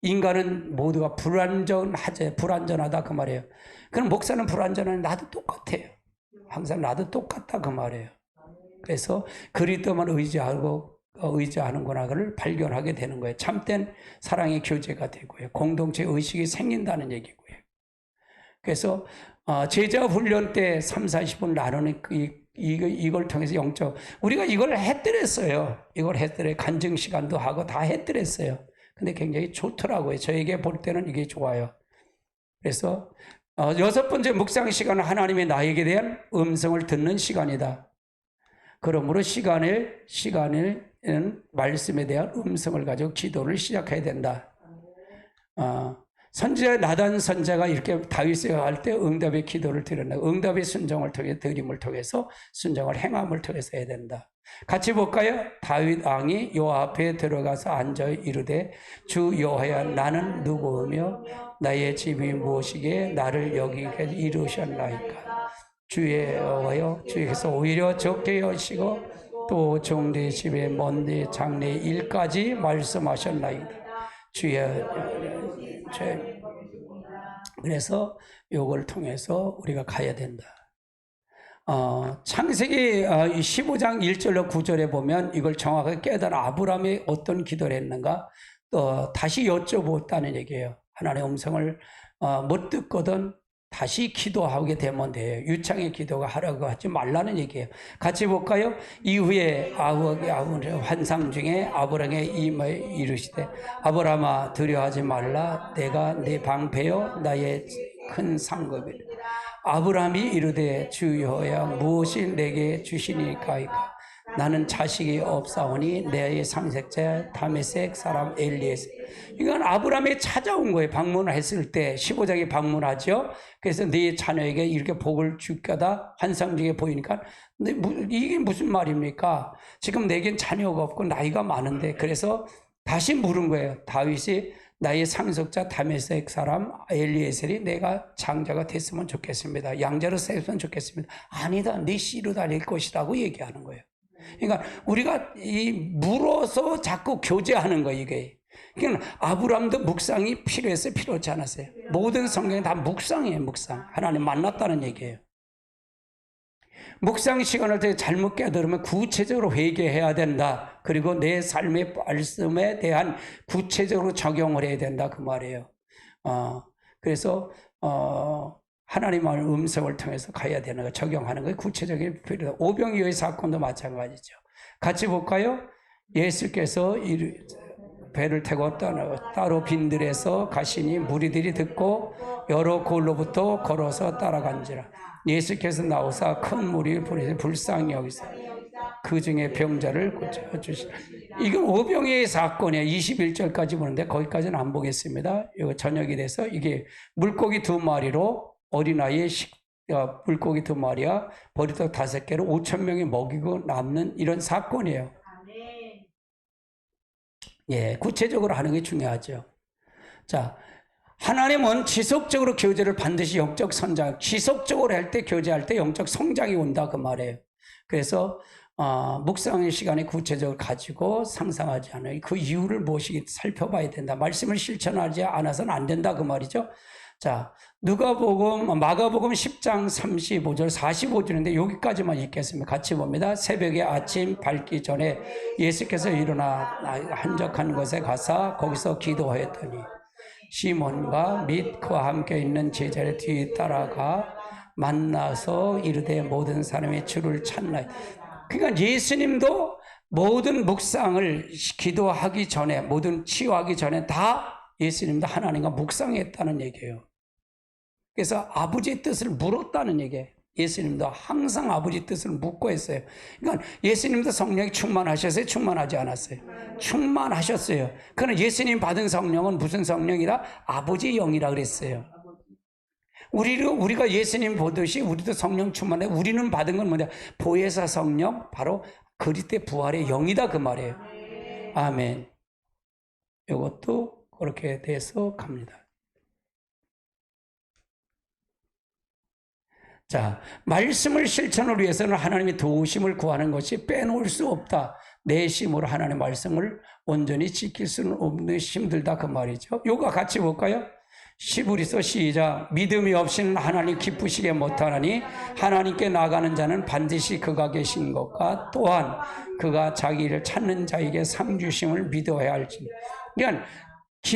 인간은 모두가 불완전하다 그 말이에요. 그럼 목사는 불완전한 나도 똑같아요. 항상 나도 똑같다 그 말이에요. 그래서 그리스도만 의지하는구나를 발견하게 되는 거예요. 참된 사랑의 교제가 되고요. 공동체 의식이 생긴다는 얘기고요. 그래서 제자 훈련 때 30-40분 나누는 이걸 통해서 우리가 이걸 했더랬어요. 이걸 했더래 간증 시간도 하고 다 했더랬어요. 근데 굉장히 좋더라고요. 저에게 볼 때는 이게 좋아요. 그래서 6번째 묵상 시간은 하나님의 나에게 대한 음성을 듣는 시간이다. 그러므로 시간을 말씀에 대한 음성을 가지고 기도를 시작해야 된다. 선지자 나단 선자가 이렇게 다윗에 할 때 응답의 기도를 드렸다. 응답의 순종을 통해 드림을 통해서 순종을 행함을 통해서 해야 된다. 같이 볼까요? 다윗 왕이 여호와 앞에 들어가서 앉아 이르되 주 여호와야 나는 누구며 나의 집이 무엇이기에 나를 여기까지 이루셨나이까. 주의 여호와여 주께서 오히려 적게 여시고 또 종대 집에 먼데 장래 일까지 말씀하셨나이다. 그래서 이걸 통해서 우리가 가야 된다. 창세기 15장 1절로 9절에 보면 이걸 정확하게 깨달아 아브라함이 어떤 기도를 했는가 또 다시 여쭤보았다는 얘기예요. 하나님의 음성을 못 듣거든 다시 기도하게 되면 돼요. 유창의 기도가 하라고 하지 말라는 얘기예요. 같이 볼까요? 이후에 환상 중에 아브라함에게 이르시되 아브라함아 두려워하지 말라 내가 네 방패요 나의 큰 상급이라. 아브라함이 이르되 주여야 무엇이 내게 주시니까이까 나는 자식이 없사오니 내 상속자 다메섹 사람 엘리에서. 이건 아브라함이 찾아온 거예요. 방문을 했을 때 15장에 방문하죠. 그래서 네 자녀에게 이렇게 복을 줄 거다 환상 중에 보이니까 이게 무슨 말입니까? 지금 내겐 자녀가 없고 나이가 많은데 그래서 다시 물은 거예요. 다윗이 나의 상속자 다메섹 사람 엘리에셀이 내가 장자가 됐으면 좋겠습니다. 양자로 세웠으면 좋겠습니다. 아니다. 네 씨로 다닐 것이라고 얘기하는 거예요. 그러니까 우리가 물어서 자꾸 교제하는 거예요, 이게. 그러니까 아브라함도 묵상이 필요했어요, 필요하지 않았어요? 모든 성경이 다 묵상이에요, 묵상. 하나님 만났다는 얘기예요. 묵상 시간을 때 잘못 깨달으면 구체적으로 회개해야 된다. 그리고 내 삶의 말씀에 대한 구체적으로 적용을 해야 된다. 그 말이에요. 그래서 하나님의 음성을 통해서 가야 되는 거, 적용하는 거 구체적인 필요다. 오병이어의 사건도 마찬가지죠. 같이 볼까요? 예수께서 배를 타고 따로 빈들에서 가시니 무리들이 듣고 여러 골로부터 걸어서 따라간지라. 예수께서 나오사 큰 무리를 보내서 불쌍히 여기사 그 중에 병자를 고쳐주시라. 이건 오병이어의 사건이에요. 21절까지 보는데 거기까지는 안 보겠습니다. 이거 저녁이 돼서 이게 물고기 2마리로 어린아이의 물고기 2마리와 버리떡 5개로 5,000명이 먹이고 남는 이런 사건이에요. 예, 구체적으로 하는 게 중요하죠. 자, 하나님은 지속적으로 교제를 반드시 영적 성장, 지속적으로 할 때 교제할 때 영적 성장이 온다 그 말이에요. 그래서 묵상의 시간에 구체적으로 가지고 상상하지 않아요. 그 이유를 무엇이 살펴봐야 된다. 말씀을 실천하지 않아서는 안 된다 그 말이죠. 자, 마가복음 10장 35절 45절인데 여기까지만 읽겠습니다. 같이 봅니다. 새벽에 아침 밝기 전에 예수께서 일어나 한적한 곳에 가서 거기서 기도하였더니 시몬과 및 그와 함께 있는 제자를 뒤에 따라가 만나서 이르되 모든 사람의 주를 찾나이다. 그러니까 예수님도 모든 묵상을 기도하기 전에 모든 치유하기 전에 다 예수님도 하나님과 묵상했다는 얘기예요. 그래서 아버지의 뜻을 물었다는 얘기예요. 예수님도 항상 아버지 뜻을 묻고 했어요. 그러니까 예수님도 성령이 충만하셨어요? 충만하지 않았어요? 충만하셨어요. 그러나 예수님 받은 성령은 무슨 성령이라? 아버지 영이라 그랬어요. 우리가 예수님 보듯이 우리도 성령 충만해. 우리는 받은 건 뭐냐? 보혜사 성령, 바로 그리스도의 부활의 영이다 그 말이에요. 아멘. 이것도 그렇게 돼서 갑니다. 자, 말씀을 실천을 위해서는 하나님의 도우심을 구하는 것이 빼놓을 수 없다. 내 힘으로 하나님의 말씀을 온전히 지킬 수는 없는 힘들다 그 말이죠. 요거 같이 볼까요? 시브리서 시작. 믿음이 없이는 하나님 기쁘시게 못하나니 하나님께 나가는 자는 반드시 그가 계신 것과 또한 그가 자기를 찾는 자에게 상 주심을 믿어야 할지. 그러니까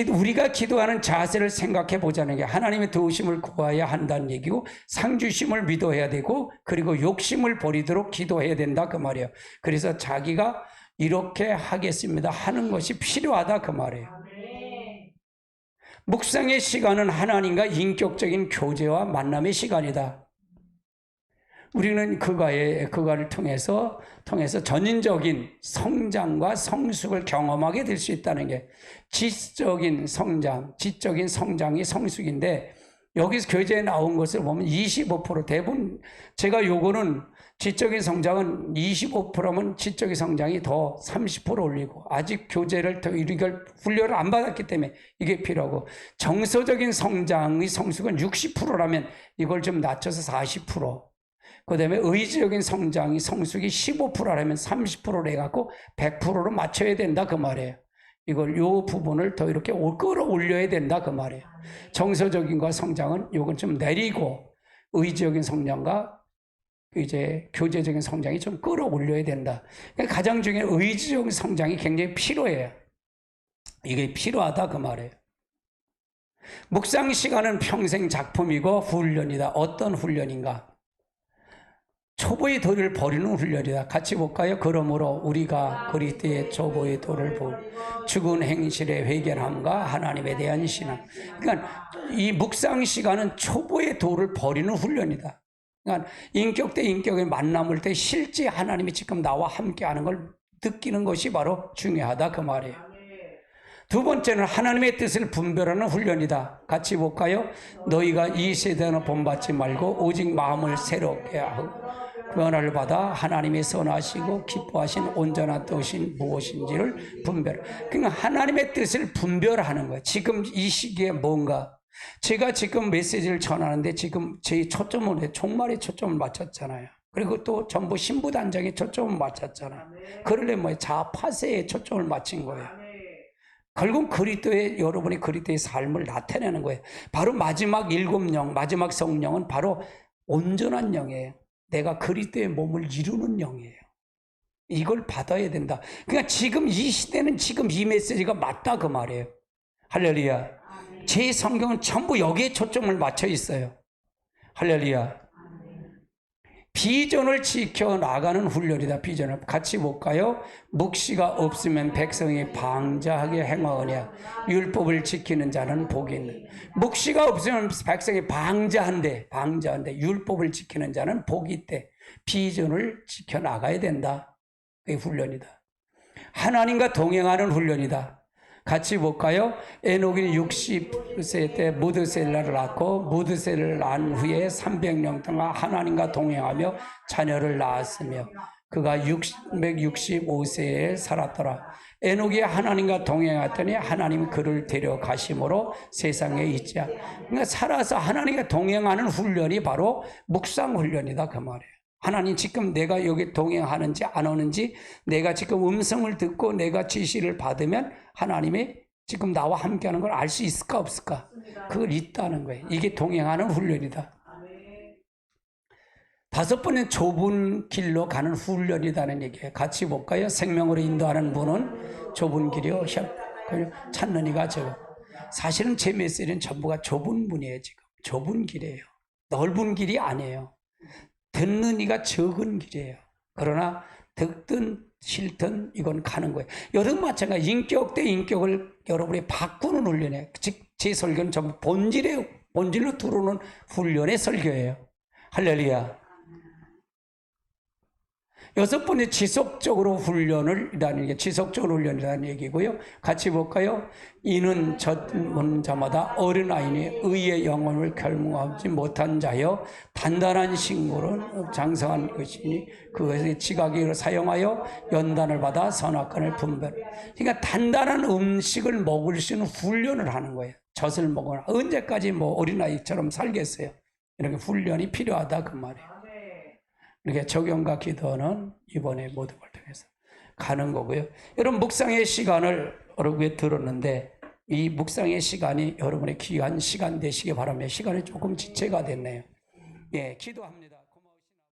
우리가 기도하는 자세를 생각해 보자는 게 하나님의 도우심을 구해야 한다는 얘기고 상주심을 믿어야 되고 그리고 욕심을 버리도록 기도해야 된다 그 말이에요. 그래서 자기가 이렇게 하겠습니다 하는 것이 필요하다 그 말이에요. 묵상의 시간은 하나님과 인격적인 교제와 만남의 시간이다. 우리는 그가를 통해서 전인적인 성장과 성숙을 경험하게 될 수 있다는 게 지적인 성장이 성숙인데 여기서 교재에 나온 것을 보면 25% 대부분 제가 요거는 지적인 성장은 25%면 지적인 성장이 더 30% 올리고 아직 교재를 더 이걸 훈련을 안 받았기 때문에 이게 필요하고 정서적인 성장의 성숙은 60%라면 이걸 좀 낮춰서 40%. 그 다음에 의지적인 성숙이 15%라면 30%로 해갖고 100%로 맞춰야 된다 그 말이에요. 요 부분을 더 이렇게 끌어올려야 된다 그 말이에요. 정서적인과 성장은 요건 좀 내리고 의지적인 성장과 이제 교제적인 성장이 좀 끌어올려야 된다. 그러니까 가장 중요한 의지적인 성장이 굉장히 필요해요. 이게 필요하다 그 말이에요. 묵상 시간은 평생 작품이고 훈련이다. 어떤 훈련인가? 초보의 도를 버리는 훈련이다. 같이 볼까요? 그러므로 우리가 그리스도의 초보의 도를 버리고 죽은 행실의 회개함과 하나님에 대한 신앙. 그러니까 이 묵상 시간은 초보의 도를 버리는 훈련이다. 그러니까 인격 대 인격의 만남을 때 실제 하나님이 지금 나와 함께하는 걸 느끼는 것이 바로 중요하다 그 말이에요. 두 번째는 하나님의 뜻을 분별하는 훈련이다. 같이 볼까요? 너희가 이 세대는 본받지 말고 오직 마음을 새롭게 하고 변화를 받아 하나님의 선하시고 기뻐하신 온전한 뜻이 무엇인지를 분별. 그러니까 하나님의 뜻을 분별하는 거예요. 지금 이 시기에 뭔가 제가 지금 메시지를 전하는데 지금 제 초점은 종말에 초점을 맞췄잖아요. 그리고 또 전부 신부단장에 초점을 맞췄잖아요. 그러려 뭐 자파세에 초점을 맞춘 거예요. 결국 그리스도의 여러분이 그리스도의 삶을 나타내는 거예요. 바로 마지막 일곱 영, 마지막 성령은 바로 온전한 영이에요. 내가 그리스도의 몸을 이루는 영이에요. 이걸 받아야 된다. 그러니까 지금 이 시대는 지금 이 메시지가 맞다 그 말이에요. 할렐루야. 제 성경은 전부 여기에 초점을 맞춰 있어요. 할렐루야. 비전을 지켜나가는 훈련이다. 비전을 같이 볼까요? 묵시가 없으면 백성이 방자하게 행하오냐. 율법을 지키는 자는 복이 있는. 묵시가 없으면 백성이 방자한데 율법을 지키는 자는 복이 있대. 비전을 지켜나가야 된다. 그게 훈련이다. 하나님과 동행하는 훈련이다. 같이 볼까요? 에녹이 60세 때 무드셀라를 낳고 무드셀라를 낳은 후에 300년 동안 하나님과 동행하며 자녀를 낳았으며 그가 665세에 살았더라. 에녹이 하나님과 동행했더니 하나님이 그를 데려가심으로 세상에 있지 않아. 그러니까 살아서 하나님과 동행하는 훈련이 바로 묵상 훈련이다 그 말이에요. 하나님 지금 내가 여기 동행하는지 안 오는지 내가 지금 음성을 듣고 내가 지시를 받으면 하나님이 지금 나와 함께하는 걸 알 수 있을까 없을까? 그걸 있다는 거예요. 이게 동행하는 훈련이다. 다섯 번은 좁은 길로 가는 훈련이라는 얘기예요. 같이 볼까요? 생명으로 인도하는 분은 좁은 길이요 찾는 이가 적어. 사실은 제 메시지는 전부가 좁은 분이에요. 지금 좁은 길이에요. 넓은 길이 아니에요. 듣는 이가 적은 길이에요. 그러나 듣든 싫든 이건 가는 거예요. 여러분 마찬가지 인격 대 인격을 여러분이 바꾸는 훈련이에요. 즉 제 설교는 전부 본질로 들어오는 훈련의 설교예요. 할렐루야. 여섯 번째 지속적으로 훈련이라는 게 지속적으로 훈련이라는 얘기고요. 같이 볼까요? 이는 젖은 자마다 어린아이니 의의 영혼을 결몽하지 못한 자여 단단한 식물은 장성한 것이니 그것의 지각을 사용하여 연단을 받아 선악간을 분별. 그러니까 단단한 음식을 먹을 수 있는 훈련을 하는 거예요. 젖을 먹으라. 언제까지 뭐 어린아이처럼 살겠어요? 이렇게 훈련이 필요하다 그 말이에요. 이렇게 적용과 기도는 이번에 모든 걸 통해서 가는 거고요. 여러분 묵상의 시간을 여러분이 들었는데 이 묵상의 시간이 여러분의 귀한 시간 되시기 바랍니다. 시간이 조금 지체가 됐네요. 예, 기도합니다.